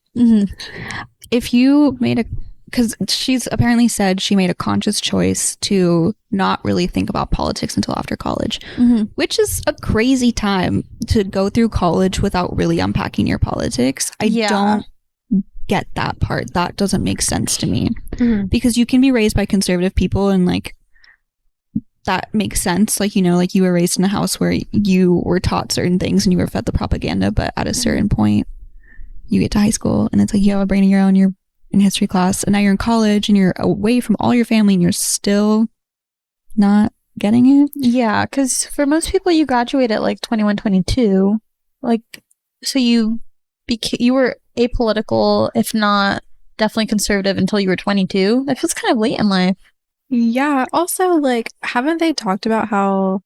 If you made a, because she's apparently said she made a conscious choice to not really think about politics until after college, which is a crazy time to go through college without really unpacking your politics. I don't get that part. That doesn't make sense to me, because you can be raised by conservative people and like that makes sense. Like, you know, like you were raised in a house where you were taught certain things and you were fed the propaganda, but at a certain point you get to high school and it's like you have a brain of your own, you're in history class, and now you're in college and you're away from all your family and you're still not getting it. Yeah, because for most people you graduate at like 21, 22. Like, so you were apolitical, if not definitely conservative, until you were 22. That feels kind of late in life. Yeah. Also, like, haven't they talked about how,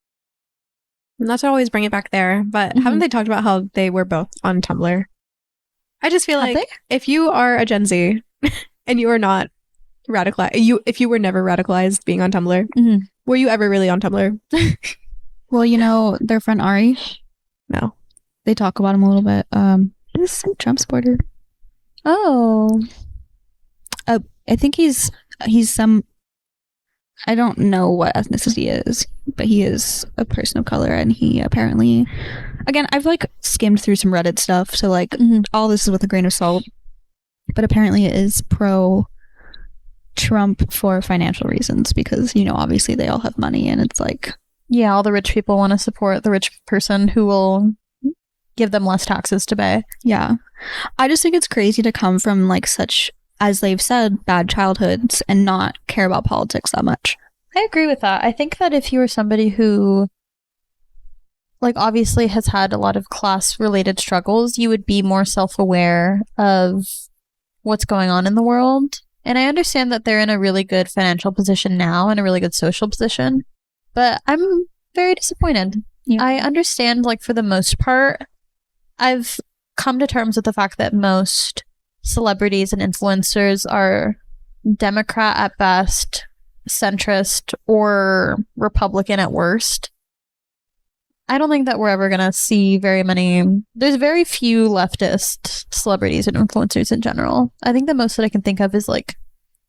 not to always bring it back there, but haven't they talked about how they were both on Tumblr? I just feel like if you are a Gen Z and you are not radicalized, if you were never radicalized being on Tumblr, were you ever really on Tumblr? Well, you know, their friend Ari, no, they talk about him a little bit. He's a Trump supporter. Oh, I think he's some I don't know what ethnicity is, but he is a person of color, and he apparently, again, I've like skimmed through some Reddit stuff, so like all this is with a grain of salt, but apparently it is pro Trump for financial reasons because, you know, obviously they all have money, and it's like, yeah, all the rich people want to support the rich person who will give them less taxes to pay. Yeah. I just think it's crazy to come from like such, as they've said, bad childhoods and not care about politics that much. I agree with that. I think that if you were somebody who, like, obviously has had a lot of class-related struggles, you would be more self-aware of what's going on in the world. And I understand that they're in a really good financial position now and a really good social position, but I'm very disappointed. Yeah. I understand, like, for the most part, I've come to terms with the fact that most celebrities and influencers are Democrat at best, centrist, or Republican at worst. I don't think that we're ever going to see there's very few leftist celebrities and influencers in general. I think the most that I can think of is like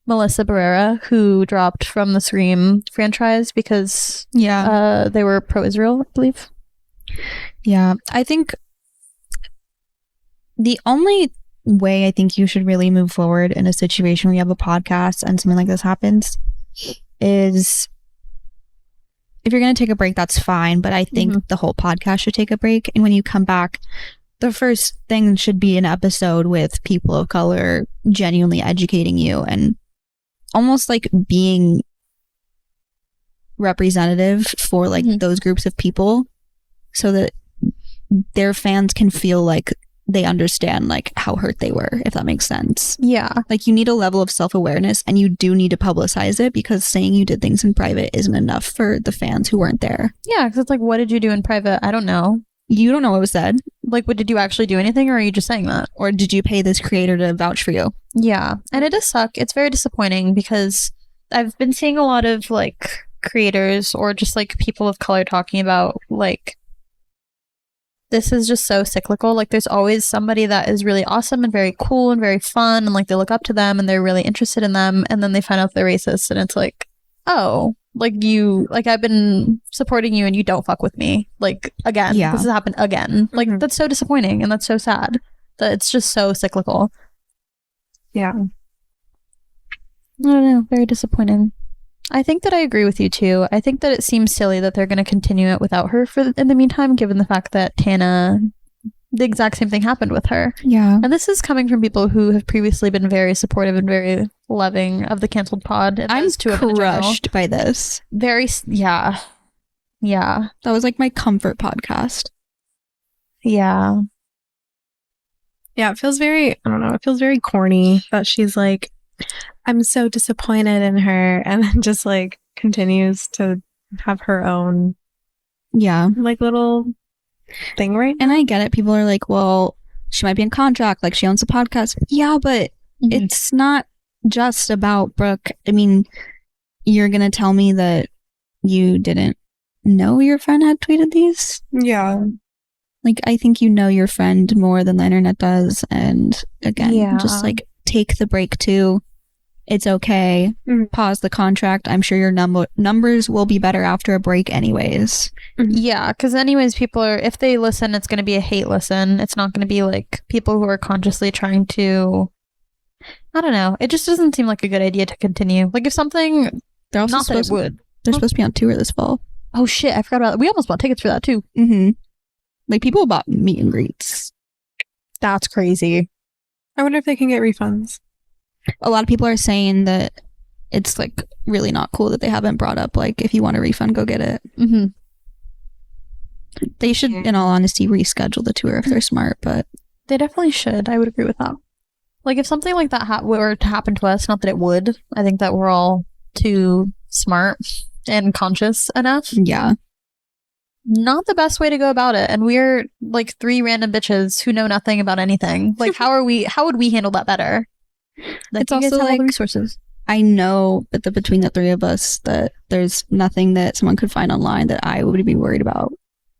Melissa Barrera, who dropped from the Scream franchise because they were pro-Israel, I believe. Yeah, I think the only way I think you should really move forward in a situation where you have a podcast and something like this happens is, if you're going to take a break, that's fine, but I think the whole podcast should take a break. And when you come back, the first thing should be an episode with people of color genuinely educating you and almost like being representative for like those groups of people so that their fans can feel like they understand like how hurt they were, if that makes sense. Yeah. Like, you need a level of self-awareness, and you do need to publicize it, because saying you did things in private isn't enough for the fans who weren't there. Yeah, because it's like, what did you do in private? I don't know. You don't know what was said. Like, did you actually do anything, or are you just saying that? Or did you pay this creator to vouch for you? Yeah. And it does suck. It's very disappointing because I've been seeing a lot of like creators or just like people of color talking about like, this is just so cyclical. Like, there's always somebody that is really awesome and very cool and very fun, and like they look up to them and they're really interested in them, and then they find out they're racist, and it's like, oh, like I've been supporting you and you don't fuck with me. Like, again, this has happened again. Like, that's so disappointing, and that's so sad that it's just so cyclical. Yeah. I don't know. Very disappointing. I think that I agree with you too. I think that it seems silly that they're going to continue it without her in the meantime, given the fact that Tana, the exact same thing happened with her. Yeah. And this is coming from people who have previously been very supportive and very loving of the Canceled Pod. And I'm crushed by this. Yeah. That was like my comfort podcast. Yeah. Yeah, it feels very, I don't know, it feels very corny that she's like, I'm so disappointed in her, and then just like continues to have her own like little thing right now. And I get it. People are like, well, she might be in contract, like she owns a podcast. Yeah, but it's not just about Brooke. I mean, you're gonna tell me that you didn't know your friend had tweeted these? Yeah. Like, I think you know your friend more than the internet does, and again, just like take the break too. It's okay. Pause the contract. I'm sure your numbers will be better after a break anyways. Yeah, because anyways, people are, if they listen, it's going to be a hate listen. It's not going to be like people who are consciously trying to, I don't know. It just doesn't seem like a good idea to continue. Like, if something, they're also not that it would. They're supposed to be on tour this fall. Oh shit, I forgot about that. We almost bought tickets for that too. Like, people bought meet and greets. That's crazy. I wonder if they can get refunds. A lot of people are saying that it's like really not cool that they haven't brought up like, if you want a refund, go get it. They should, in all honesty, reschedule the tour if they're smart, but they definitely should. I would agree with that. Like, if something like that were to happen to us, not that it would, I think that we're all too smart and conscious enough. Yeah. Not the best way to go about it. And we're like three random bitches who know nothing about anything. Like, how would we handle that better? Like, it's also like resources. I know, but between the three of us, that there's nothing that someone could find online that I would be worried about.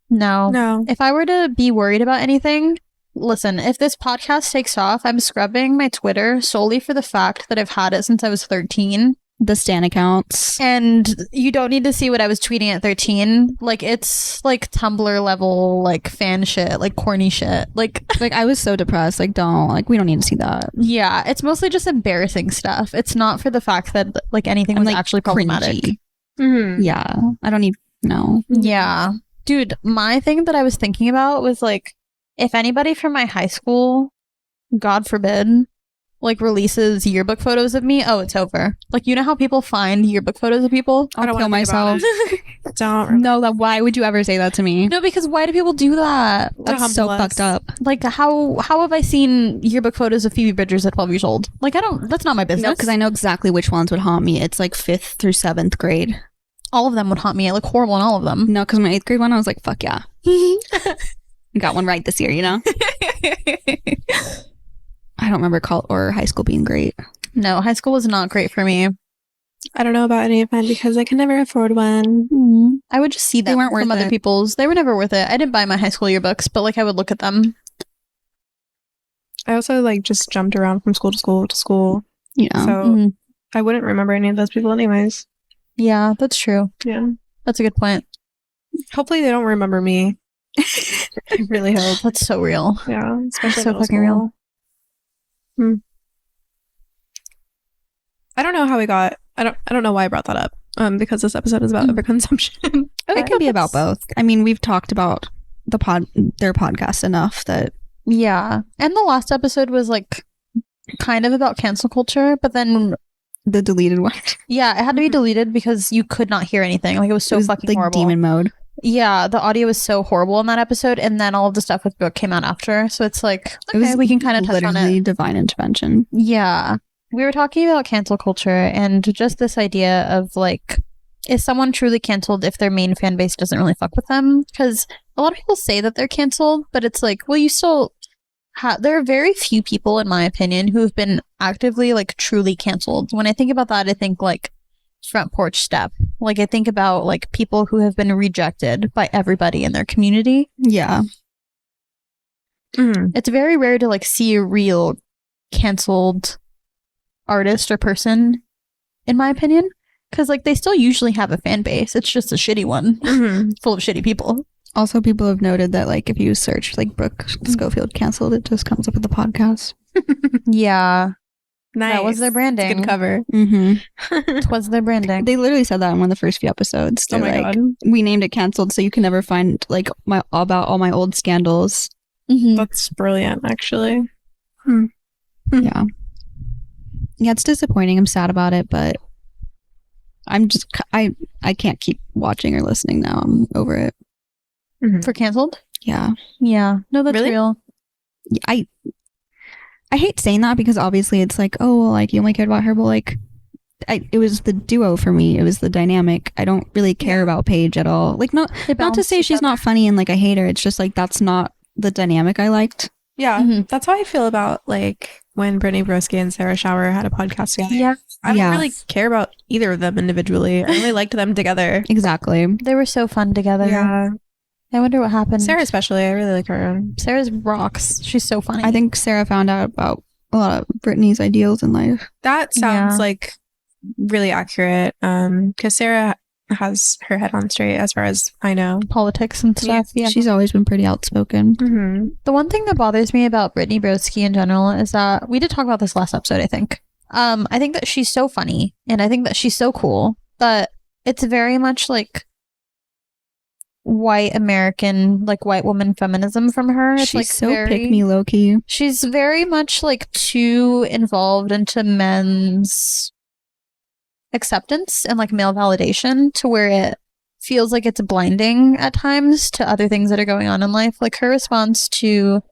No. If I were to be worried about anything, listen, if this podcast takes off, I'm scrubbing my Twitter solely for the fact that I've had it since I was 13. The Stan accounts. And you don't need to see what I was tweeting at 13. Like, it's like Tumblr level, like fan shit, like corny shit. Like I was so depressed. Like, we don't need to see that. Yeah, it's mostly just embarrassing stuff. It's not for the fact that like anything was like, actually problematic. Mm-hmm. Yeah, I don't even know. Yeah. Dude, my thing that I was thinking about was like, if anybody from my high school, God forbid, like releases yearbook photos of me, oh, it's over. Like, you know how people find yearbook photos of people? I don't kill myself. Don't. No, why would you ever say that to me? No, because why do people do that? That's so fucked up. Like, how have I seen yearbook photos of Phoebe Bridgers at 12 years old? Like, that's not my business. No, because I know exactly which ones would haunt me. It's like 5th through 7th grade. All of them would haunt me. I look horrible in all of them. No, because my 8th grade one, I was like, fuck yeah. Got one right this year, you know? I don't remember high school being great. No, high school was not great for me. I don't know about any of mine because I can never afford one. I would just see them from other people's. They were never worth it. I didn't buy my high school yearbooks, but like I would look at them. I also like just jumped around from school to school to school. Yeah. So I wouldn't remember any of those people anyways. Yeah, that's true. Yeah. That's a good point. Hopefully they don't remember me. I really hope. That's so real. Yeah. Especially so fucking real. I don't know how we got. I don't know why I brought that up. Because this episode is about overconsumption. It can be about both. I mean, we've talked about their podcast enough that. Yeah, and the last episode was like kind of about cancel culture, but then the deleted one. Yeah, it had to be deleted because you could not hear anything. Like it was so fucking like horrible. Demon mode. Yeah, the audio was so horrible in that episode, and then all of the stuff with Brooke came out after. So it's like, okay, we can kind of touch on it. Literally divine intervention. Yeah. We were talking about cancel culture and just this idea of like, is someone truly canceled if their main fan base doesn't really fuck with them? Because a lot of people say that they're canceled, but it's like, well, you still there are very few people, in my opinion, who have been actively like truly canceled. When I think about that, I think like Front Porch Step. Like I think about like people who have been rejected by everybody in their community. Yeah. It's very rare to like see a real canceled artist or person, in my opinion, because like they still usually have a fan base. It's just a shitty one full of shitty people. Also, people have noted that like if you search like Brooke Schofield canceled, it just comes up with the podcast. Yeah. Nice. That was their branding. It's a good cover. It was their branding. They literally said that in one of the first few episodes. They're God. We named it canceled so you can never find like about all my old scandals. That's brilliant, actually. Yeah. Yeah, it's disappointing. I'm sad about it, but I'm just I can't keep watching or listening now. I'm over it. For canceled? Yeah. Yeah. No, that's Really? real. I hate saying that because obviously it's like, oh, well, like you only cared about her, but like it was the duo for me. It was the dynamic. I don't really care about Paige at all. Like not to say she's not funny and like I hate her. It's just like that's not the dynamic I liked. Yeah, that's how I feel about like when Brittany Broski and Sarah Schauer had a podcast together. Yeah. I don't really care about either of them individually. I really liked them together. Exactly. They were so fun together. Yeah. I wonder what happened. Sarah especially. I really like her. Sarah's rocks. She's so funny. I think Sarah found out about a lot of Brittany's ideals in life. That sounds like really accurate. Because Sarah has her head on straight as far as I know. Politics and stuff. Yeah. She's always been pretty outspoken. The one thing that bothers me about Brittany Broski in general is that we did talk about this last episode, I think. I think that she's so funny and I think that she's so cool, but it's very much like white American, like white woman feminism from her. It's She's like so pick me low key. She's very much like too involved into men's acceptance and like male validation to where it feels like it's blinding at times to other things that are going on in life. Like her response to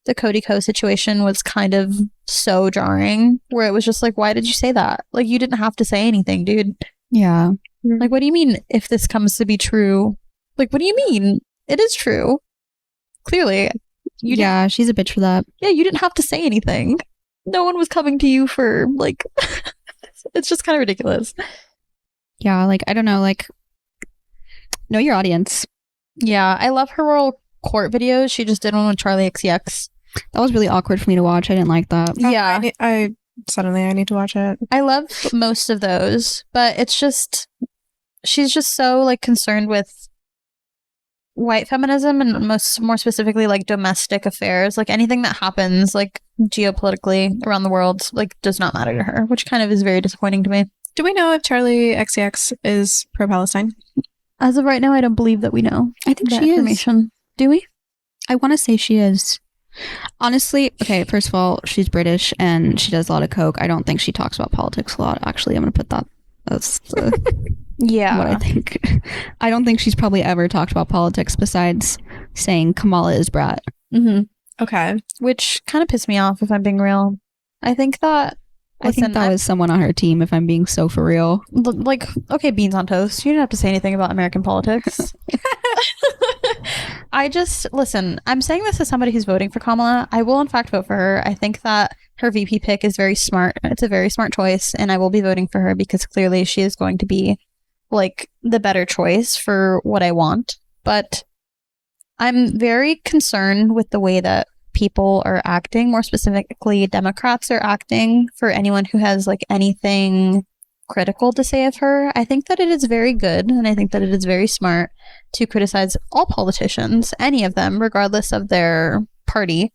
the Cody Ko situation was kind of so jarring, where it was just like, why did you say that? Like you didn't have to say anything, dude. Yeah. Like what do you mean if this comes to be true? Like what do you mean? It is true. Clearly. Yeah, she's a bitch for that. Yeah, you didn't have to say anything. No one was coming to you for like it's just kind of ridiculous. Yeah, like I don't know, like know your audience. Yeah, I love her royal court videos. She just did one with Charlie XCX. That was really awkward for me to watch. I didn't like that. Yeah. I suddenly I need to watch it. I love most of those, but it's just she's just so like concerned with white feminism and more specifically like domestic affairs. Like anything that happens like geopolitically around the world like does not matter to her, which kind of is very disappointing to me. Do we know if Charlie XCX is pro-Palestine? As of right now, I don't believe that we know. I think that she information. is. Do we? I want to say she is. Honestly, okay, first of all, she's British and she does a lot of coke. I don't think she talks about politics a lot. Actually, I'm going to put that. That's yeah. what I think. I don't think she's probably ever talked about politics besides saying Kamala is brat. Mm-hmm. Okay. Which kind of pissed me off, if I'm being real. I think that was someone on her team, if I'm being so for real. Like, okay, beans on toast. You didn't have to say anything about American politics. Listen, I'm saying this as somebody who's voting for Kamala. I will, in fact, vote for her. I think that her VP pick is very smart. It's a very smart choice, and I will be voting for her because clearly she is going to be, like, the better choice for what I want. But I'm very concerned with the way that people are acting, more specifically Democrats are acting for anyone who has like anything critical to say of her. I think that it is very good and I think that it is very smart to criticize all politicians, any of them, regardless of their party.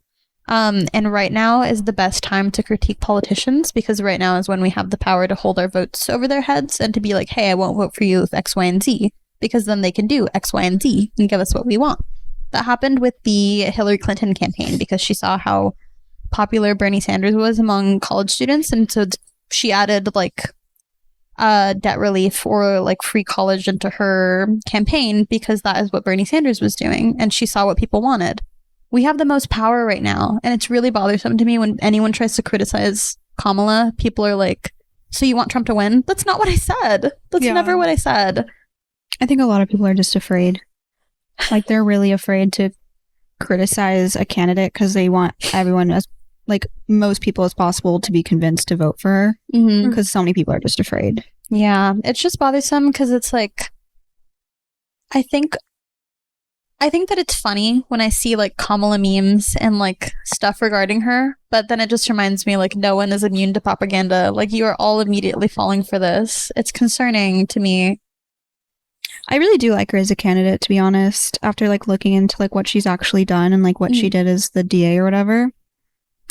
And right now is the best time to critique politicians because right now is when we have the power to hold our votes over their heads and to be like, hey, I won't vote for you with X, Y, and Z because then they can do X, Y, and Z and give us what we want. That happened with the Hillary Clinton campaign because she saw how popular Bernie Sanders was among college students. And so she added like debt relief or like free college into her campaign because that is what Bernie Sanders was doing. And she saw what people wanted. We have the most power right now. And it's really bothersome to me when anyone tries to criticize Kamala. People are like, so you want Trump to win? That's not what I said. That's never what I said. I think a lot of people are just afraid. Like, they're really afraid to criticize a candidate because they want everyone, as like most people as possible, to be convinced to vote for her because so many people are just afraid. Yeah, it's just bothersome because it's like, I think that it's funny when I see like Kamala memes and like stuff regarding her, but then it just reminds me like no one is immune to propaganda. Like you are all immediately falling for this. It's concerning to me. I really do like her as a candidate, to be honest. After like looking into like what she's actually done and like what she did as the DA or whatever,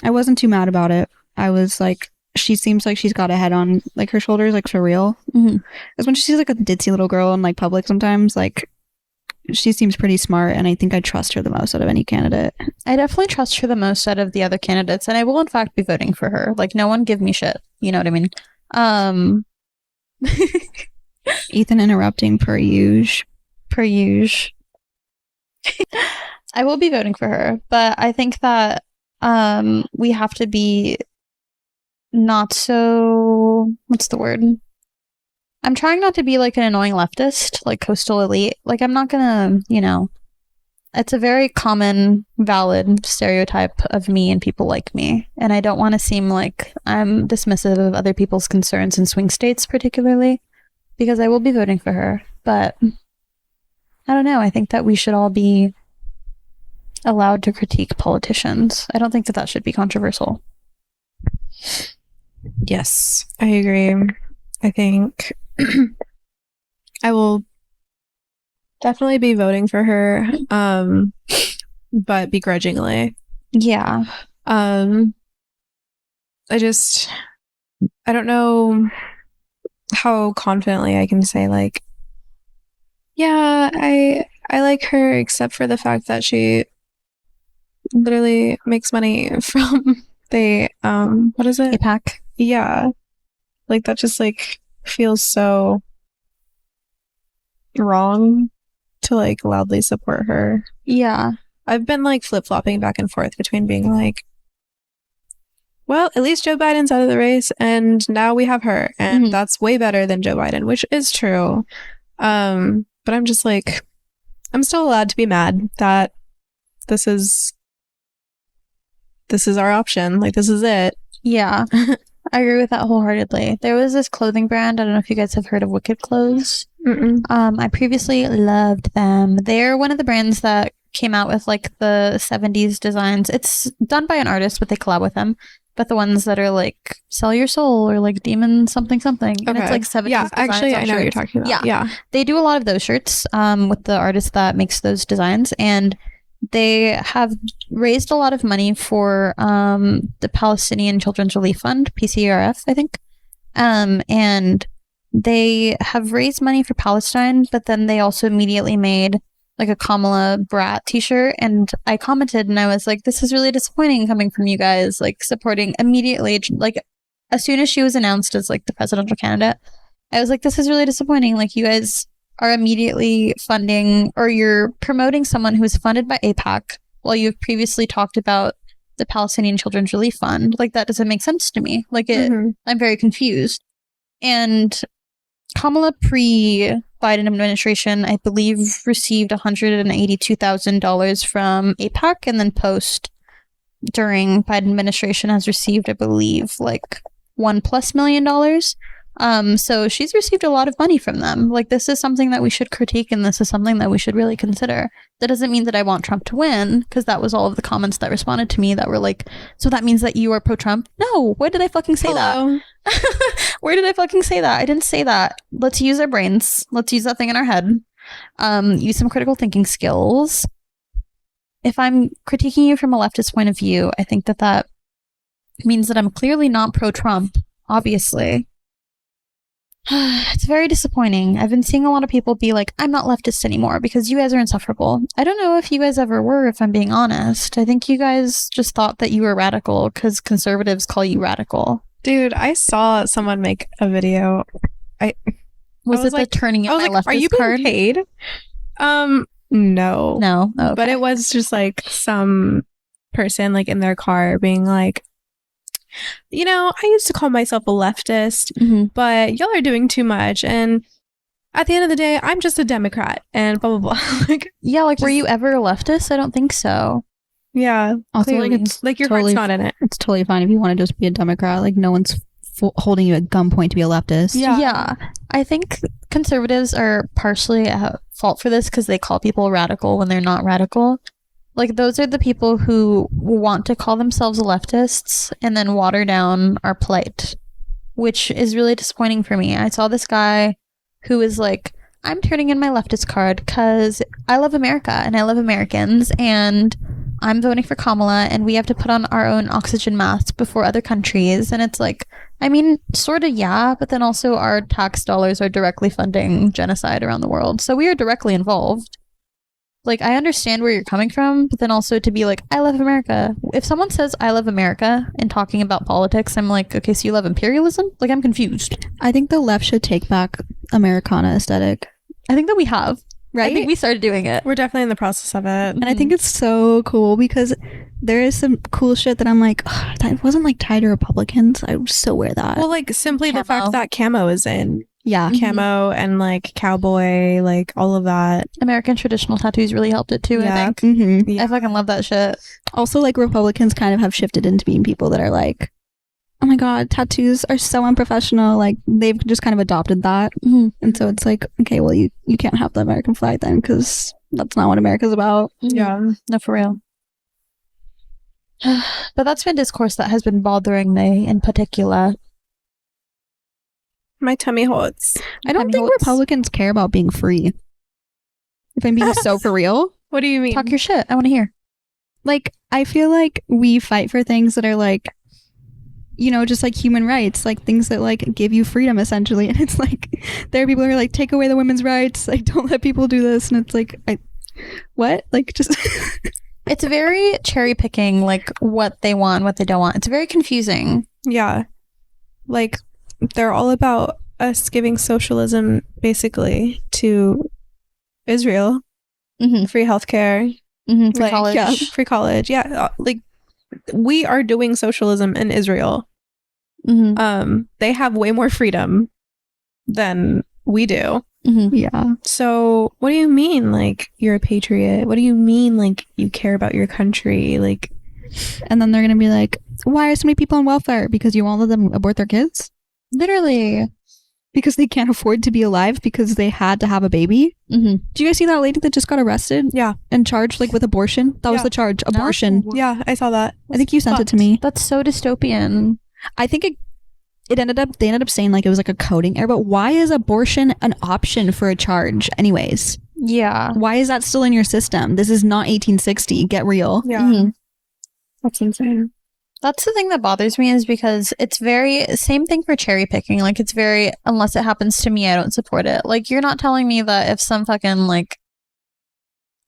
I wasn't too mad about it. I was like, she seems like she's got a head on like her shoulders, like for real. Because when she sees like a ditzy little girl in like public, sometimes like she seems pretty smart, and I think I trust her the most out of any candidate. I definitely trust her the most out of the other candidates, and I will in fact be voting for her. Like no one give me shit. You know what I mean? Ethan interrupting per usual. I will be voting for her, but I think that we have to be not so, what's the word? I'm trying not to be like an annoying leftist, like coastal elite. Like I'm not gonna, it's a very common, valid stereotype of me and people like me. And I don't want to seem like I'm dismissive of other people's concerns in swing states particularly. Because I will be voting for her. But I don't know. I think that we should all be allowed to critique politicians. I don't think that that should be controversial. Yes, I agree. I think I will definitely be voting for her, but begrudgingly. Yeah. I don't know how confidently I can say like, yeah, I like her except for the fact that she literally makes money from the what is it? APAC. Yeah. Like that just like feels so wrong to like loudly support her. Yeah. I've been like flip-flopping back and forth between being like, well, at least Joe Biden's out of the race and now we have her and that's way better than Joe Biden, which is true. But I'm just like, I'm still allowed to be mad that this is our option. Like, this is it. Yeah. I agree with that wholeheartedly. There was this clothing brand. I don't know if you guys have heard of Wicked Clothes. I previously loved them. They're one of the brands that came out with like the 70s designs. It's done by an artist, but they collab with them. but the ones that are like sell your soul or like demon something something, and it's like 70s. Yeah, actually, I know what you're shirts. talking about. Yeah, they do a lot of those shirts with the artist that makes those designs, and they have raised a lot of money for the Palestinian Children's Relief Fund, PCRF, I think, and they have raised money for Palestine, but then they also immediately made like a Kamala Brat t-shirt, and I commented and I was like, this is really disappointing coming from you guys, like supporting immediately, like as soon as she was announced as like the presidential candidate, I was like, this is really disappointing. Like you guys are immediately funding, or you're promoting someone who was funded by AIPAC while you've previously talked about the Palestinian Children's Relief Fund. Like that doesn't make sense to me. Like I'm very confused. And Kamala pre-Biden administration, I believe, received $182,000 from AIPAC, and then post during Biden administration has received, I believe, like $1+ million. So she's received a lot of money from them. Like this is something that we should critique, and this is something that we should really consider. That doesn't mean that I want Trump to win, because that was all of the comments that responded to me that were like, so that means that you are pro-Trump? No, where did I fucking say that? Where did I fucking say that? I didn't say that. Let's use our brains. Let's use that thing in our head. Use some critical thinking skills. If I'm critiquing you from a leftist point of view, I think that that means that I'm clearly not pro-Trump, obviously. It's very disappointing. I've been seeing a lot of people be like, I'm not leftist anymore because you guys are insufferable. I don't know if you guys ever were, if I'm being honest. I think you guys just thought that you were radical because conservatives call you radical. Dude, I saw someone make a video. Was it like, the turning in my leftist are you card? Being paid? No. No. Oh, okay. But it was just like some person like in their car being like, you know, I used to call myself a leftist, but y'all are doing too much. And at the end of the day, I'm just a Democrat and blah, blah, blah. Like, yeah, like, were you ever a leftist? I don't think so. Yeah. Also, clearly. like, it's like your totally, heart's not in it. It's totally fine if you want to just be a Democrat. Like, no one's holding you at gunpoint to be a leftist. Yeah. I think conservatives are partially at fault for this because they call people radical when they're not radical. Like, those are the people who want to call themselves leftists and then water down our plight, which is really disappointing for me. I saw this guy who was like, I'm turning in my leftist card because I love America and I love Americans, and I'm voting for Kamala, and we have to put on our own oxygen masks before other countries. And it's like, I mean, sort of, yeah, but then also our tax dollars are directly funding genocide around the world. So we are directly involved. Like, I understand where you're coming from, but then also to be like, I love America. If someone says I love America in talking about politics, I'm like, okay, so you love imperialism? Like, I'm confused. I think the left should take back Americana aesthetic. I think that we have. Right? I think we started doing it. We're definitely in the process of it. And I think it's so cool because there is some cool shit that I'm like, that wasn't like tied to Republicans. I would so wear that. Well, like, simply Camo. the fact that camo is in. Yeah. Camo and like cowboy, like all of that. American traditional tattoos really helped it too, Yeah. I think. Yeah. I fucking love that shit. Also, like, Republicans kind of have shifted into being people that are like, oh my god, tattoos are so unprofessional. Like, they've just kind of adopted that. And so it's like, okay, well, you can't have the American flag then, because that's not what America's about. Yeah. No, for real. But that's been discourse that has been bothering me in particular. My tummy hurts. I don't think Republicans care about being free. If I'm being so for real. What do you mean? Talk your shit. I want to hear. Like, I feel like we fight for things that are like, you know, just like human rights, like things that like give you freedom essentially. And it's like, there are people who are like, take away the women's rights. Like, don't let people do this. And it's like, what? Like, just... It's very cherry picking, like what they want, what they don't want. It's very confusing. Yeah. Like, they're all about us giving socialism basically to Israel. Free healthcare. Free like, college. Yeah, free college. Yeah. Like, we are doing socialism in Israel. They have way more freedom than we do. Yeah. So what do you mean, like, you're a patriot? What do you mean, like, you care about your country? Like, and then they're gonna be like, why are so many people on welfare? Because you won't let them abort their kids? Literally. because they can't afford to be alive because they had to have a baby. Mm-hmm. Do you guys see that lady that just got arrested? Yeah. And charged like with abortion? That was the charge. Abortion. No. Yeah, I saw that. I think you sent it to me. That's so dystopian. I think they ended up saying like it was like a coding error, but why is abortion an option for a charge anyways? Yeah. Why is that still in your system? This is not 1860. Get real. Yeah. Mhm. That's insane. That's the thing that bothers me is because it's very same thing for cherry picking. Like it's very unless it happens to me, I don't support it. Like you're not telling me that if some fucking like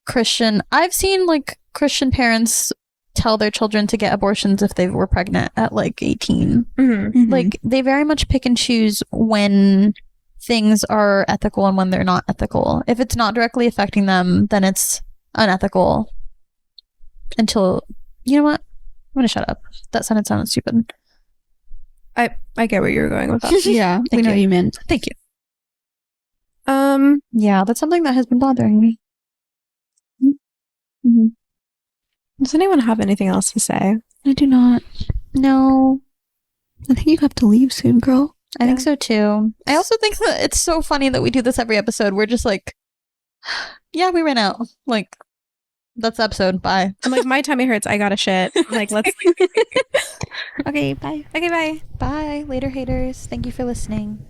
Christian, I've seen like Christian parents tell their children to get abortions if they were pregnant at like 18. Mm-hmm. Like they very much pick and choose when things are ethical and when they're not ethical. If it's not directly affecting them, then it's unethical. Until, you know what? I'm gonna shut up. That sounded stupid. I get where you were going with that. Yeah, we Thank know you. what you meant. Thank you. Yeah, that's something that has been bothering me. Mm-hmm. Does anyone have anything else to say? I do not. No, I think you have to leave soon, girl. I think so too. I also think that it's so funny that we do this every episode. We're just like, yeah, we ran out. Like, that's the episode. Bye. I'm like, my tummy hurts. I gotta shit. Like, let's. Okay, bye. Okay, bye. Bye. Later, haters. Thank you for listening.